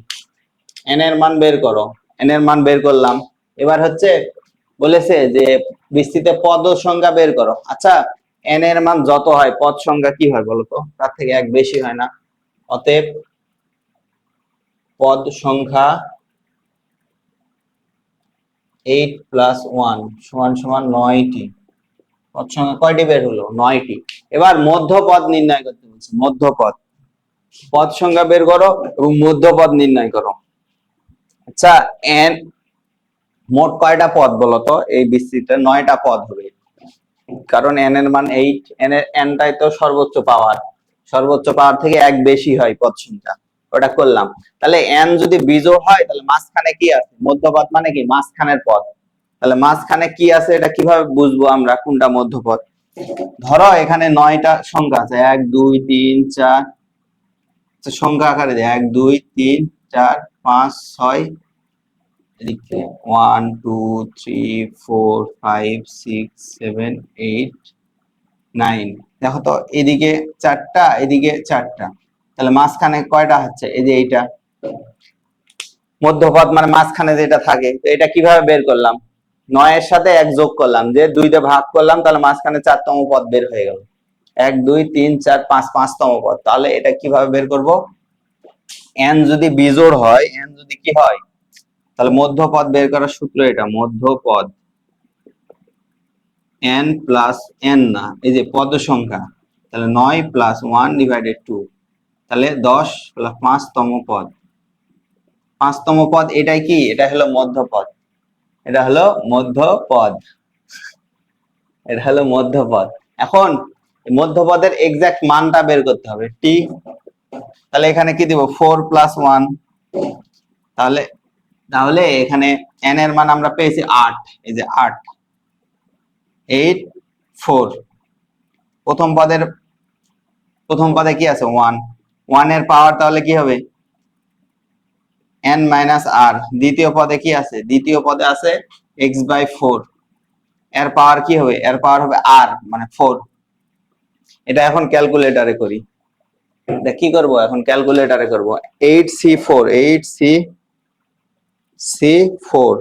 n এর মান বের করো, n এর মান বের করলাম। এবার হচ্ছে বলেছে যে বিস্তৃত পদ সংখ্যা বের করো। আচ্ছা n এর মান যত হয় পদ সংখ্যা কি হয় বলতো, তার থেকে 1 বেশি হয় না? অতএব পদ সংখ্যা 8 প্লাস 1 সমান সমান 9টি। পদ সংখ্যা কয়টি বের হলো? 9টি। এবার মধ্যপদ নির্ণয় করতে বলছে, মধ্যপদ, পদ সংখ্যা বের করো এবং মধ্যপদ নির্ণয় করো। আচ্ছা n মোট কয়টা পদ বলতো? এই বিস্তৃত 9টা পদ হবে, কারণ n এর মান 8, n এর n টাই তো সর্বোচ্চ পাওয়ার থেকে 1 বেশি হয় পদ সংখ্যা, ওটা করলাম। তাহলে n যদি বিজোড় হয় তাহলে মাঝখানে কি আছে? মধ্যপদ মানে কি মাঝখানের পদ, তাহলে মাঝখানে কি আছে এটা কিভাবে বুঝবো আমরা কোনটা মধ্যপদ? ধরো এখানে 9টা সংখ্যা আছে, 1 2 3 4, সংখ্যা আকারে 1 2 3 4 5 6, এদিকে 1 2 3 4 5 6 7 8 9। দেখো তো এদিকে 4টা এদিকে 4টা, তাহলে মাঝখানে কয়টা হচ্ছে? এই যে এইটা মধ্যপদ মানে মাঝখানে যেটা থাকে। তো এটা কিভাবে বের করলাম? 9 এর সাথে 1 যোগ করলাম, যে 2 তে ভাগ করলাম, তাহলে মাঝখানে 4তম পদ বের হয়ে গেল। 1 2 3 4 5, 5তম পদ। তাহলে এটা কিভাবে বের করব? n যদি বিজোড় হয়, n যদি কি হয়, তাহলে মধ্যপদ বের করার সূত্র এটা, মধ্যপদ n প্লাস n না, এই যে পদ সংখ্যা, তাহলে 9 প্লাস 1/2, তাহলে 10 প্লাস 5তম পদ। 5তম পদ এটাই কি? এটা হলো মধ্যপদ, এটা হলো মধ্যপদ, এটা হলো মধ্যপদ। এখন মধ্যপদের এক্সাক্ট মানটা বের করতে হবে, t। তাহলে এখানে কি দিব? 4 প্লাস 1, তাহলে তাহলে এখানে n এর মান আমরা পেয়েছি 8, এই যে 8 8 4। প্রথম পদে কি আছে? 1, 1 এর পাওয়ার তাহলে কি হবে n মাইনাস আর। দ্বিতীয় পদে কি আছে, দ্বিতীয় পদে আছে x/4, এর পাওয়ার কি হবে, এর পাওয়ার হবে r মানে 4। এটা এখন ক্যালকুলেটরে করি, এটা কি করব এখন ক্যালকুলেটরে করব। 8c4 8c4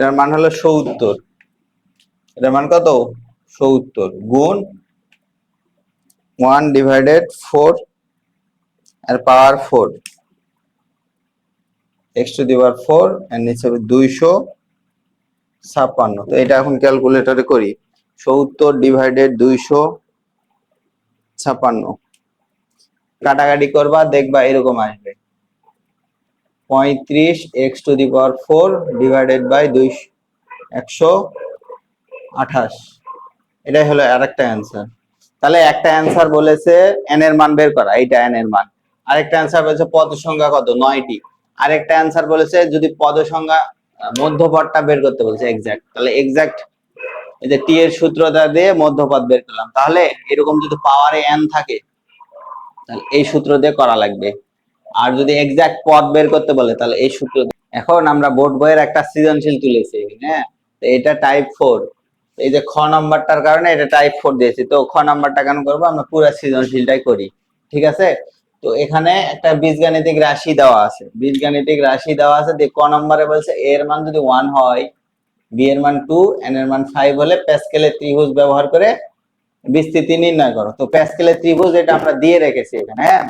এর মান হলো 70, এর মান কত 70 গুণ 1/4 এর পাওয়ার 4 x⁴ এর নিচে হবে 256। তো এটা এখন ক্যালকুলেটরে করি, 70/256 কাটাকাটি করবা দেখবা এরকম আসবে 35 x⁴ ডিভাইডেড বাই 128। এটাই হলো আরেকটা অ্যান্সার। তাহলে একটা অ্যান্সার বলেছে n এর মান বের করা, এইটা n এর মান। আরেকটা অ্যান্সার বলেছে পদ সংখ্যা কত 9টি। আরেকটা অ্যান্সার বলেছে যদি পদ সংখ্যা মধ্যপদটা বের করতে বলছে এক্সাক্ট, তাহলে এক্সাক্ট এই যে টি এর সূত্রটা দিয়ে মধ্যপদ বের করলাম। তাহলে এরকম যদি পাওয়ারে n থাকে তাহলে এই সূত্র দিয়ে করা লাগবে, আর যদি এক্সাক্ট পদ বের করতে বলে তাহলে এই সূত্র। এখন আমরা বোর্ড বইয়ের একটা সৃজনশীল তুলেছি, হ্যাঁ, এটা টাইপ 4। এই যে খ নাম্বারটার কারণে এটা টাইপ 4 দিয়েছি, তো খ নাম্বারটা কেন করবো, আমরা পুরো সৃজনশীলটাই করি, ঠিক আছে। তো এখানে একটা বীজগাণিতিক রাশি দেওয়া আছে, বীজগাণিতিক রাশি দেওয়া আছে, ক নম্বরে বলছে a এর মান যদি 1 হয়, b এর মান 2, n এর মান 5 হলে প্যাসকেলের ত্রিভুজ ব্যবহার করে বিস্তৃতি নির্ণয় করো। তো প্যাসকেলের ত্রিভুজ এটা আমরা দিয়ে রেখেছি এখানে, হ্যাঁ,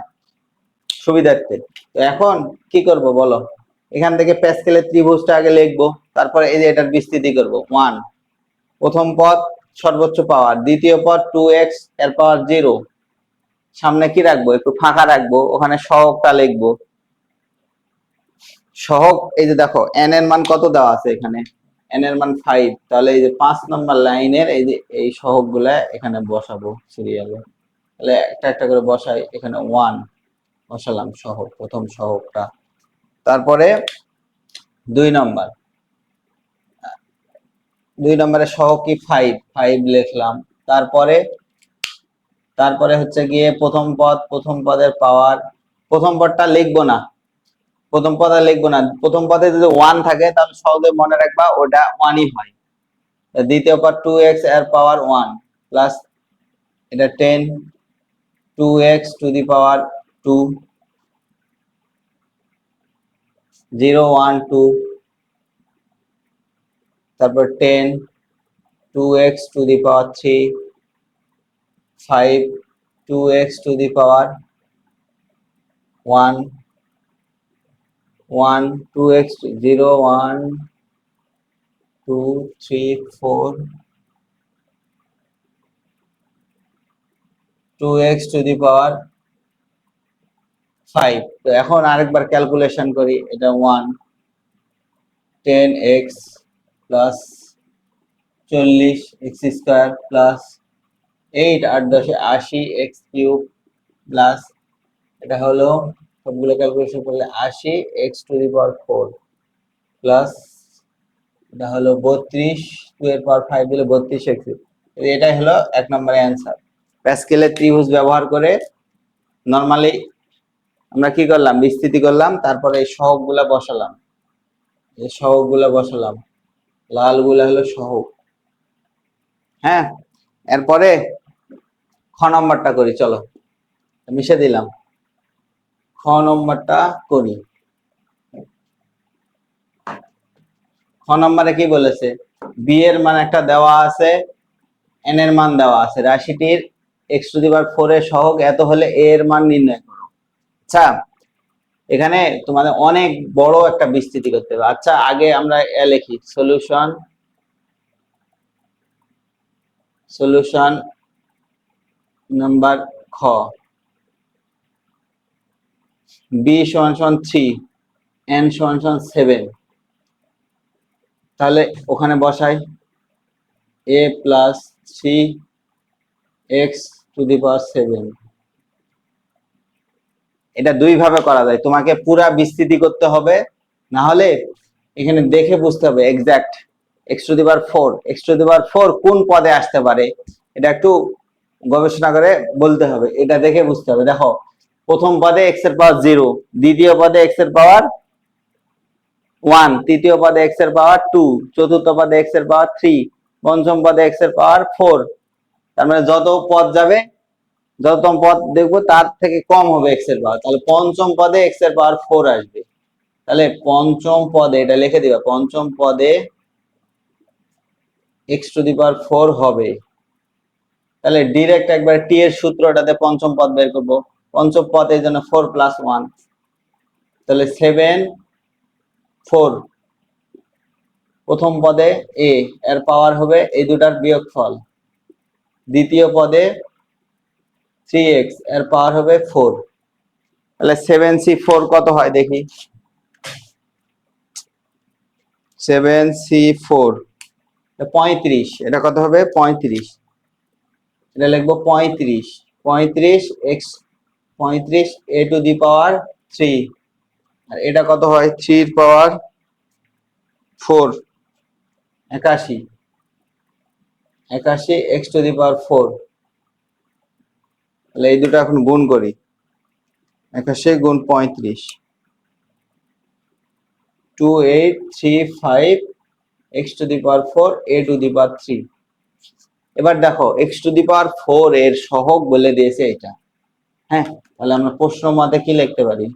সুবিধার্থে। তো এখন কি করব বলো, এখান থেকে প্যাসকেলের ত্রিভুজটা আগে লিখবো, তারপরে এই যে এটার বিস্তৃতি করব 1, প্রথম পদ সর্বোচ্চ পাওয়ার, দ্বিতীয় পদ 2x এর পাওয়ার 0, সামনে কি রাখবো একটু ফাঁকা রাখবো, ওখানে সহগটা লিখবো। সহগ এই যে দেখো n এর মান কত দেওয়া আছে এখানে, n এর মান 5, তাহলে এই যে 5 নম্বর লাইনের এই যে এই সহগগুলা এখানে বসাবো সিরিয়ালে। তাহলে একটা একটা করে বসাই, এখানে 1 বসালাম সহগ, প্রথম সহগটা। তারপরে 2 নম্বরে সহগ কি 5 লিখলাম। তারপরে হচ্ছে গিয়ে প্রথম পদের পাওয়ার, প্রথম পদটা লিখবো না, প্রথম পদে যদি 1 থাকে তাহলে সহজে মনে রাখবা ওটা 1ই হয়। দ্বিতীয় পদ 2x এর পাওয়ার 1 প্লাস এটা 10 2x টু দি পাওয়ার 2 0 1 2, তারপর 10 2x to the power 3 5 2x to the power 1 1 2x 0 1 2 3 4 2x to the power 5। তো এখন আরেকবার ক্যালকুলেশন করি, এটা 1 10x plus 40 x square plus 8 8 10 80 x cube plus এটা হলো সবগুলো ক্যালকুলেশন করলে 80 x to the power 4 plus এটা হলো 32 2 এর পাওয়ার 5 দিলে 32 x। এটাই হলো 1 নম্বরের অ্যান্সার। প্যাসকেলের ত্রিভুজ ব্যবহার করে নরমালি আমরা কি করলাম, বিস্তৃতি করলাম, তারপরে এই সহগগুলা বসালাম, এই সহগগুলা বসালাম, লালগুলা হলো সহগ, হ্যাঁ। এরপরে খ নম্বরটা করি, চলো মিশে দিলাম, খ নম্বরটা করি। খ নম্বরে কি বলেছে, বি এর মান একটা দেওয়া আছে, এন এর মান দেওয়া আছে, রাশিটির x⁴ এর সহগ এত হলে a এর মান নির্ণয় করো। আচ্ছা, এখানে তোমাদের অনেক বড় একটা বিস্তৃতি করতে হবে। আচ্ছা, আগে আমরা লিখি সলিউশন নাম্বার খ, b = 3 n = 7, তাহলে ওখানে বসাই a + 3x two the power 7। এটা দুই ভাবে করা যায়, তোমাকে পুরা বিস্তৃতি করতে হবে, না হলে এখানে দেখে বুঝতে হবে এক্সাক্ট x⁴ কোন পদে আসতে পারে, এটা একটু গবেষণা করে বলতে হবে, এটা দেখে বুঝতে হবে। দেখো প্রথম পদে এক্স এর পাওয়ার 0, দ্বিতীয় পদে এক্স এর পাওয়ার 1, তৃতীয় পদে এক্স এর পাওয়ার 2, চতুর্থ পদে এক্স এর পাওয়ার 3, পঞ্চম পদে এক্স এর পাওয়ার 4। তার মানে যত পদ যাবে, যততম পদ দেখবো তার থেকে কম হবে এক্স এর পাওয়ার, তাহলে পঞ্চম পদে এক্স এর পাওয়ার 4 আসবে। তাহলে পঞ্চম পদে, এটা লিখে দিবা, পঞ্চম পদে এক্স টু দি পাওয়ার 4 হবে। তাহলে ডিরেক্ট একবার টি এর সূত্রটাতে পঞ্চম পদ বের করব। পঞ্চম পদ এর জন্য 4 + 1, তাহলে 7 4। প্রথম পদে এ এর পাওয়ার হবে এই দুটার বিয়োগফল। দ্বিতীয় পদে 3x এর পাওয়ার হবে 4। তাহলে 7c4 কত হয় দেখি। 7c4 35, এটা কত হবে 35, এটা লিখবো 35, 35x 35 a to the power 3, আর এটা কত হয় 3 এর পাওয়ার 4, 81, 81 x টু দি পাওয়ার 4। তাহলে এই দুটো এখন গুণ করি, 81 গুণ 35, 2835 x to the power 4 a to the power 3। এবার দেখো x টু দি পাওয়ার 4 এর সহগ বলে দিয়েছে এটা। হ্যাঁ, তাহলে আমরা প্রশ্ন মতে কি লিখতে পারি?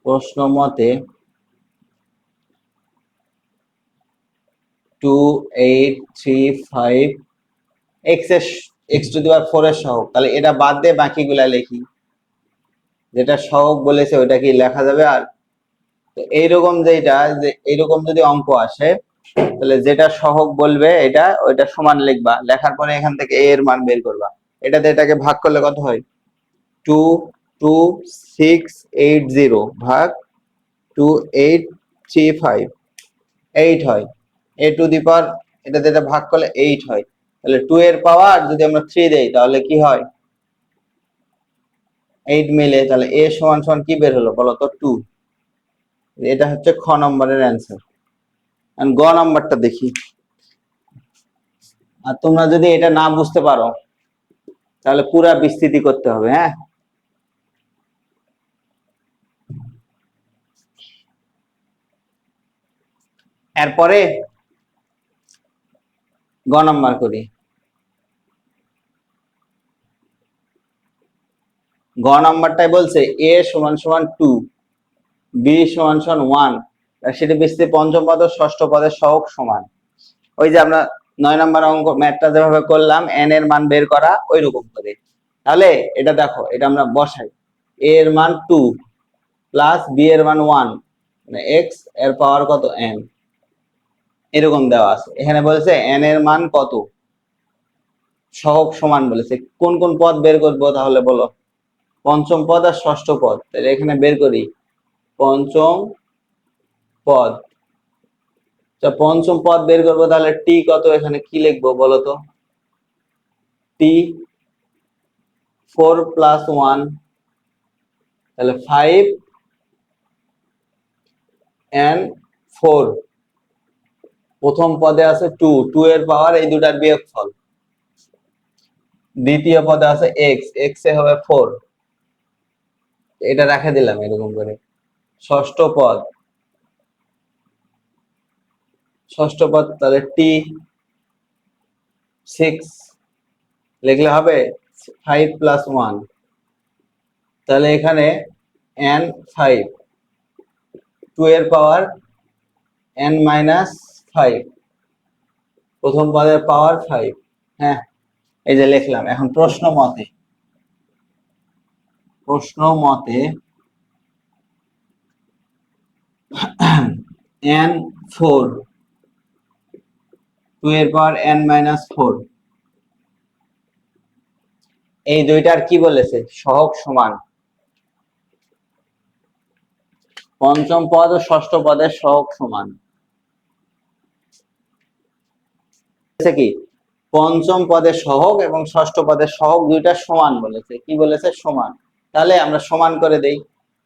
প্রশ্ন মতে 2835 x টু দি পাওয়ার 4 এর সহগ। তাহলে এটা বাদ দিয়ে বাকিগুলা লিখি, যেটা সহগ বলেছে ওইটা কি লেখা যাবে? আর এইরকম যেটা, যে এইরকম যদি অঙ্ক আসে, তাহলে যেটা সহগ বলবে এটা ওইটা সমান লিখবা, লেখার পরে এখান থেকে a এর মান বের করবা। এটাতে এটাকে ভাগ করলে কত হয়? 22680 ভাগ 2835, 8 হয়। a টু দি পাওয়ার, এটাতে এটা ভাগ করলে 8 হয়। তাহলে 2 এর পাওয়ার যদি আমরা 3 দেই তাহলে কি হয়? 8 মিলে, তাহলে a সমান সমান কি বের হলো বলো তো? 2। এটা হচ্ছে খ নম্বরের অ্যান্সার। আর গ নম্বরটা দেখি। আর তোমরা যদি এটা না বুঝতে পারো তাহলে পুরা বিস্তৃতি করতে হবে। হ্যাঁ, এরপরে গ নম্বর করি। গ নম্বরটাই বলছে a সমান সমান 2, b সমান সমান 1, সেটা বিস্তৃতি পঞ্চম পদ ও ষষ্ঠ পদের সহগ সমান। ওই যে আমরা 9 নম্বর অঙ্ক ম্যাথটা যেভাবে করলাম n এর মান বের করা ওই রকম করে। তাহলে এটা দেখো, এটা আমরা বসাই, a এর মান 2 প্লাস b এর মান 1, মানে x এর পাওয়ার কত? n, এরকম দেওয়া আছে। এখানে বলেছে n এর মান কত, সহগ সমান বলেছে। কোন কোন পদ বের করবো তাহলে বলো? পঞ্চম পদ আর ষষ্ঠ পদ। তাহলে এখানে বের করি পঞ্চম পদ। পঞ্চম পদ বের করবো, তাহলে টি কত, এখানে কি লিখবো বলো তো? টি 4 + 1, তাহলে 5 and 4। প্রথম পদে আছে 2, 2 এর পাওয়ার এই দুটার বিয়োগফল। দ্বিতীয় পদে আছে x, x এ হবে 4, এটা রেখে দিলাম এরকম করে। ষষ্ঠ পদ, ষষ্ঠ পদ, তাহলে টি 6 লিখলে হবে 5 + 1, তাহলে এখানে n 5, 2 এর পাওয়ার n - 5, প্রথম পদের পাওয়ার 5। হ্যাঁ, এই যে লিখলাম। এখন প্রশ্ন মতে, প্রশ্ন মতে n 4, 2 এর পাওয়ার n - 4, এই দুইটার কি বলেছে? সহগ সমান। পঞ্চম পদ ও ষষ্ঠ পদের সহগ সমান। কি পঞ্চম পদের সহগ এবং ষষ্ঠ পদের সহগ দুইটা সমান বলেছে। কি বলেছে? সমান। তাহলে আমরা সমান করে দেই।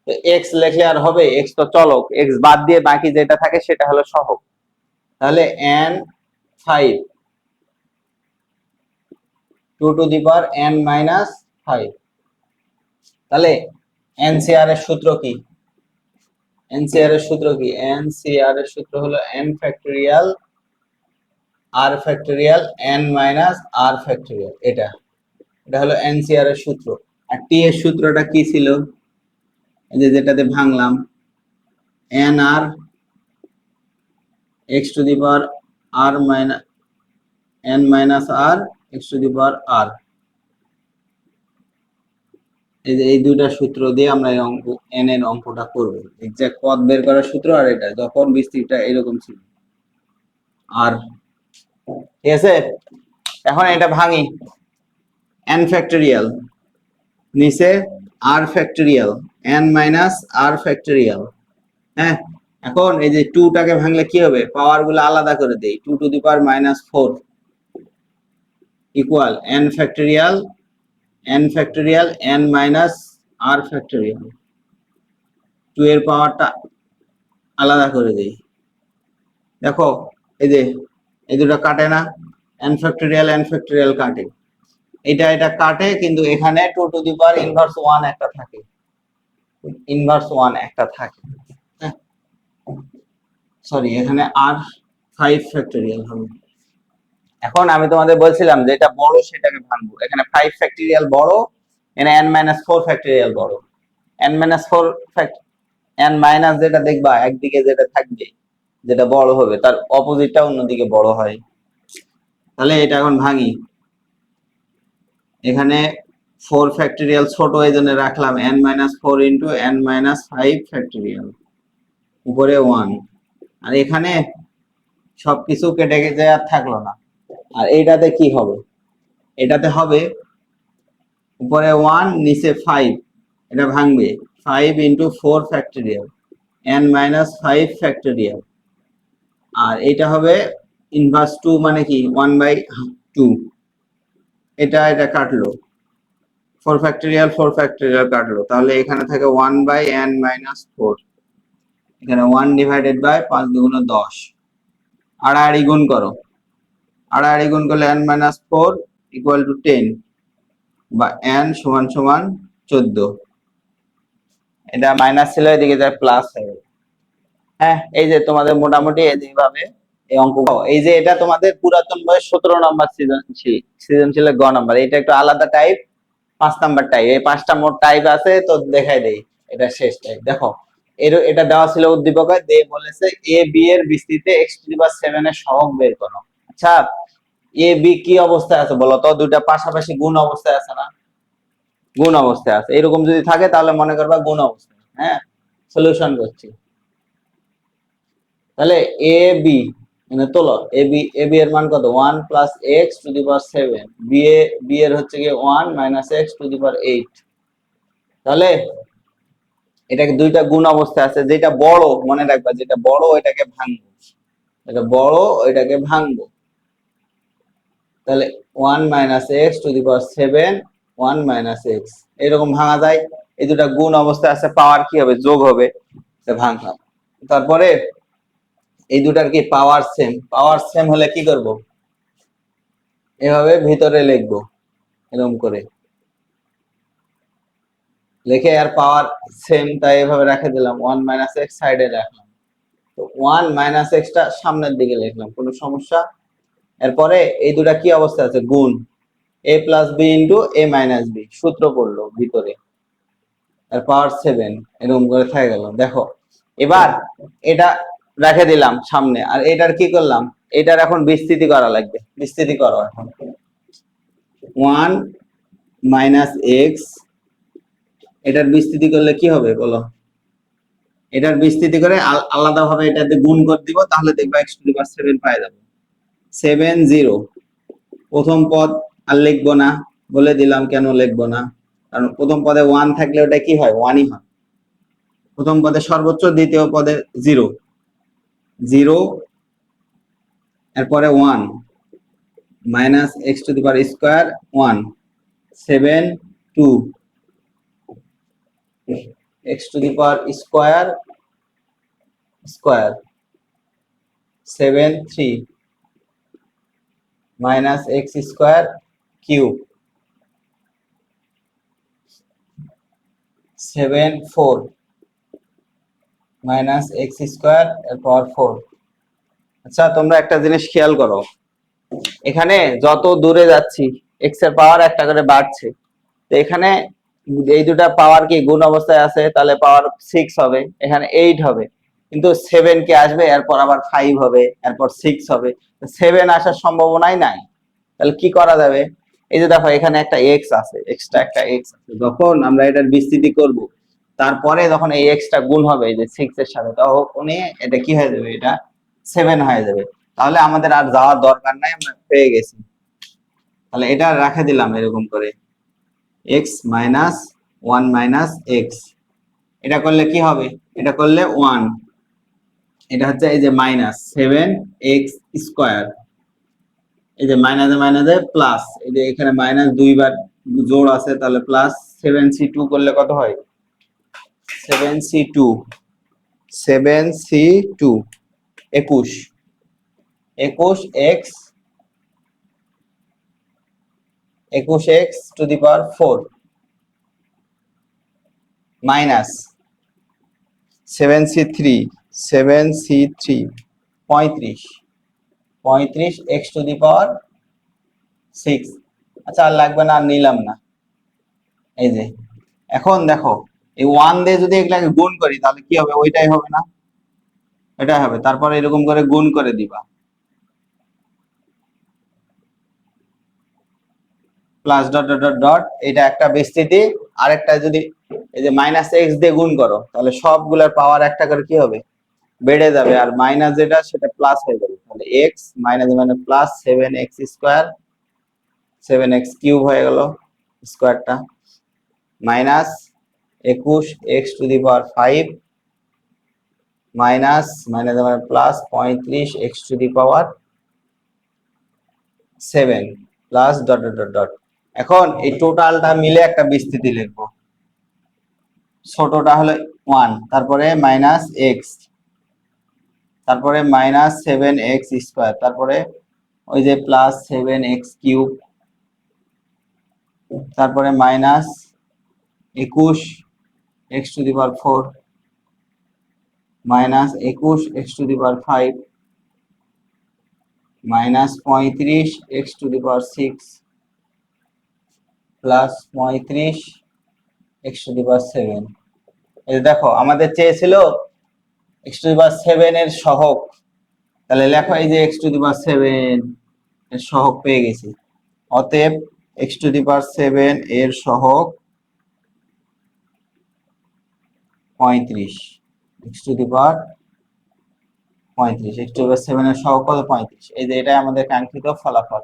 তো এক্স লিখলে আর হবে? এক্স তো চলক, এক্স বাদ দিয়ে বাকি যেটা থাকে সেটা হলো সহগ। তাহলে n 5, 2 two the power n - 5, তাহলে এনসিআর এর সূত্র কি? এনসিআর এর সূত্র কি? এনসিআর এর সূত্র হলো n factorial r factorial n minus r factorial. এটা হলো এনসিআর এর সূত্র। আর টি এর সূত্রটা কি ছিল? এই যে যেটাতে ভাঙলাম, n r x to the power r minus n minus r x to the power r। এই যে এই দুইটা সূত্র দিয়ে আমরা এই অঙ্ক n এর অঙ্কটা করব। এক্সাক্ট পদ বের করার সূত্র আর এটা, যখন বিস্তৃতিটা এরকম ছিল আর, ঠিক আছে। এখন এটা ভাঙি, n ফ্যাক্টরিয়াল নিচে r factorial n minus r factorial. হ্যাঁ, এখন এই যে 2 টাকে ভাঙলে কি হবে? পাওয়ার গুলো আলাদা করে দেই। 2 two the power minus 4 equal n factorial n minus r factorial. 2 এর পাওয়ারটা আলাদা করে দেই। দেখো এই যে এই দুটো কাটে না, n ফ্যাক্টরিয়াল কাটে, এটা কাটে, কিন্তু এখানে 2 টু দি পাওয়ার ইনভার্স 1 একটা থাকে, হ্যাঁ সরি, এখানে আর 5 ফ্যাক্টরিয়াল হবে। এখন আমি তোমাদের বলছিলাম যে এটা বড় সেটাকে ভাঙবো। এখানে 5 ফ্যাক্টরিয়াল বড়, এখানে n-4 ফ্যাক্টরিয়াল বড়। n-4 n মাইনাস যেটা দেখবা একদিকে যেটা থাকবে, যেটা বড় হবে, তার অপোজিটটা অন্যদিকে বড় হয়। তাহলে এটা এখন ভাঙি। এখানে 4 ফ্যাক্টরিয়াল ছোট, এই জন্য রাখলাম n-4 ইন্টু n-5 ফ্যাক্টরিয়াল, উপরে 1। আর এখানে সবকিছু কেটে কেটে আর থাকলো না। আর এইটাতে কি হবে? এটাতে হবে উপরে 1 নিচে 5, এটা ভাঙবে 5 ইন্টু 4 ফ্যাক্টরিয়াল n-5 ফ্যাক্টরিয়াল। আর এটা হবে ইনভার্স 2, মানে কি 1/2। এটা কাটলো, 4 ফ্যাক্টরিয়াল কাটলো, তাহলে এখানে থাকে 1/n-4। এখানে 1 ডিভাইডেড বাই 5 দুগুণ 10। আড়াআড়ি গুণ করো, আড়াআড়ি গুণ করলে n-4 ইকুয়াল টু 10 বা n সমান সমান 14। এটা মাইনাস ছিল, এদিকে যায় প্লাস হয়ে গেল। হ্যাঁ, এই যে তোমাদের মোটামুটি এইভাবে এই অঙ্ক, এই যে এটা তোমাদের পুরাতন বয়স 17 নম্বর সৃজনশীলের গ নম্বর। এটা একটু আলাদা টাইপ, 5 নাম্বার টাইপ। এই 5টা মোট টাইপ আছে, তো দেখাই দেই। এটা শেষ টাইপ। দেখো এটা দেওয়া ছিল উদ্দীপকে, দিয়ে বলেছে এ বি এর বিস্তৃতিতে x⁷ এর সহগ বের করো। আচ্ছা, এ বি কি অবস্থায় আছে বলো তো? দুইটা পাশাপাশি গুণ অবস্থায় আছে না? গুণ অবস্থায় আছে। এরকম যদি থাকে তাহলে মনে করবা গুণ অবস্থায়। হ্যাঁ, সলিউশন করছি। তাহলে এ বি মানে তোলো, এ বি এর মান কত? 1 plus x to the power 7। B এর হচ্ছে কি 1 minus x to the power 8। তাহলে এটাকে দুইটা গুণ অবস্থায় আছে, যেটা বড় মনে রাখবা, যেটা বড় এটাকে ভাঙবো, এটা বড় এটাকে ভাঙবো। তাহলে 1 minus x to the power 7, 1 minus x, এরকম ভাঙা যায়। এই দুটা গুণ অবস্থায় আছে, পাওয়ার কি হবে? যোগ হবে, ভাঙলাম। তারপরে এই দুটার কি পাওয়ার সেম হলে কি করব? এভাবে ভিতরে লিখবো, এরকম করে লিখে আর পাওয়ার সেম, তাই এভাবে রেখে দিলাম। 1 মাইনাস এক্স সাইডে রাখলাম, তো 1 মাইনাস এক্সটা সামনের দিকে লিখলাম, কোনো সমস্যা? এরপরে এই দুটা কি অবস্থা আছে? গুণ, এ প্লাস বি ইন্টু এ মাইনাস বি, সূত্র পড়লো ভিতরে, আর পাওয়ার 7 এরকম করে থেকে গেল। দেখো এবার এটা রেখে দিলাম সামনে, আর এটার কি করলাম? এটার এখন বিস্তৃতি করা লাগবে। বিস্তৃতি করো এখন। 1 মাইনাস এক্স, এটার বিস্তৃতি করলে কি হবে বলো? এটার বিস্তৃতি করে আলাদাভাবে এটাতে গুণ করে দিব, তাহলে দেখবা x⁷ পাই যাবে। 7 0। প্রথম পদ আর লিখবো না, বলে দিলাম কেন লিখবো না, কারণ প্রথম পদে 1 থাকলে ওটা কি হয়? 1ই হয়। প্রথম পদে সর্বোচ্চ, দ্বিতীয় পদে 0 0, এরপরে 1 minus x to the power square 1, 7 2 x to the power square square 7 3 minus x square cube. 7 4 minus x square এর পাওয়ার 4। আচ্ছা তোমরা একটা জিনিস খেয়াল করো, এখানে যত দূরে যাচ্ছি এক্স এর পাওয়ার একটা করে বাড়ছে। তো এখানে এই দুটা পাওয়ার কি গুণ অবস্থায় আছে, তাহলে পাওয়ার 6 হবে, এখানে 8 হবে। কিন্তু 7 কে আসবে, এরপর আবার 5 হবে, এরপর 6 হবে, 7 আসার সম্ভাবনাই নাই। তাহলে কি করা যাবে? এই যে দেখো এখানে একটা এক্স আছে, এক্সট্রা একটা এক্স আছে, যখন আমরা এটার বিস্তৃতি করব তারপরে যখন এই এক্স টা গুণ হবে এই যে 6 এর সাথে, তখন এটা কি হয়ে যাবে, এটা 7 হয়ে যাবে। তাহলে আমাদের আর যাওয়ার দরকার নাই, আমরা পেয়ে গেছি। তাহলে এটা রেখে দিলাম এরকম করে, x মাইনাস 1 মাইনাস এক্স। এটা করলে কি হবে? এটা করলে 1, এটা হচ্ছে এই যে মাইনাস 7x স্কয়ার, এই যে মাইনাসে মাইনাসে প্লাস, এই যে এখানে মাইনাস দুইবার জোড় আছে, তাহলে প্লাস 7c2 করলে কত হয়? 7c2 7c2 21 21x 21x to the power 4 minus 7c3 35 x to the power 6। আচ্ছা আর লাগবে না, আর নিলাম না। এই যে এখন দেখো এই 1 দিয়ে যদি এগুলাকে গুণ করি তাহলে কি হবে? ওইটাই হবে না, এটাই হবে। তারপর এরকম করে গুণ করে দিবা, plus dot dot dot dot, এটা একটা বিস্তৃতি। আরেকটা যদি এই যে মাইনাস এক্স দিয়ে গুণ করো তাহলে সবগুলোর পাওয়ার একটা করে কি হবে? বেড়ে যাবে, আর মাইনাস যেটা সেটা প্লাস হয়ে যাবে। তাহলে এক্স মাইনাস মানে plus 7x square, 7x cube হয়ে গেল স্কোয়ারটা, minus 21x to the power 5 minus minus মানে plus 35x to the power 7 plus dot dot dot dot. এখন এই টোটালটা মিলে একটা বিস্তৃতি লিখবো। ছোটটা হলো 1, তারপরে মাইনাস এক্স, তারপরে মাইনাস 7x স্কোয়ার, তারপরে ওই যে প্লাস 7x কিউব, তারপরে minus 21x to the power 4 minus 21x to the power 5 minus 35x to the power 6 plus 35x to the power 7। এই দেখো আমাদের চেয়েছিল x টু দি পাওয়ার 7 এর সহগ, তাহলে লেখো এই যে x টু দি পাওয়ার 7 এর সহগ পেয়ে গেছি। অতএব x টু দি পাওয়ার 7 এর সহগ 35, x to the power 35, x to the power 7 এর সহগ কত? 35। এই যে এটাই আমাদের কাঙ্ক্ষিত ফলাফল।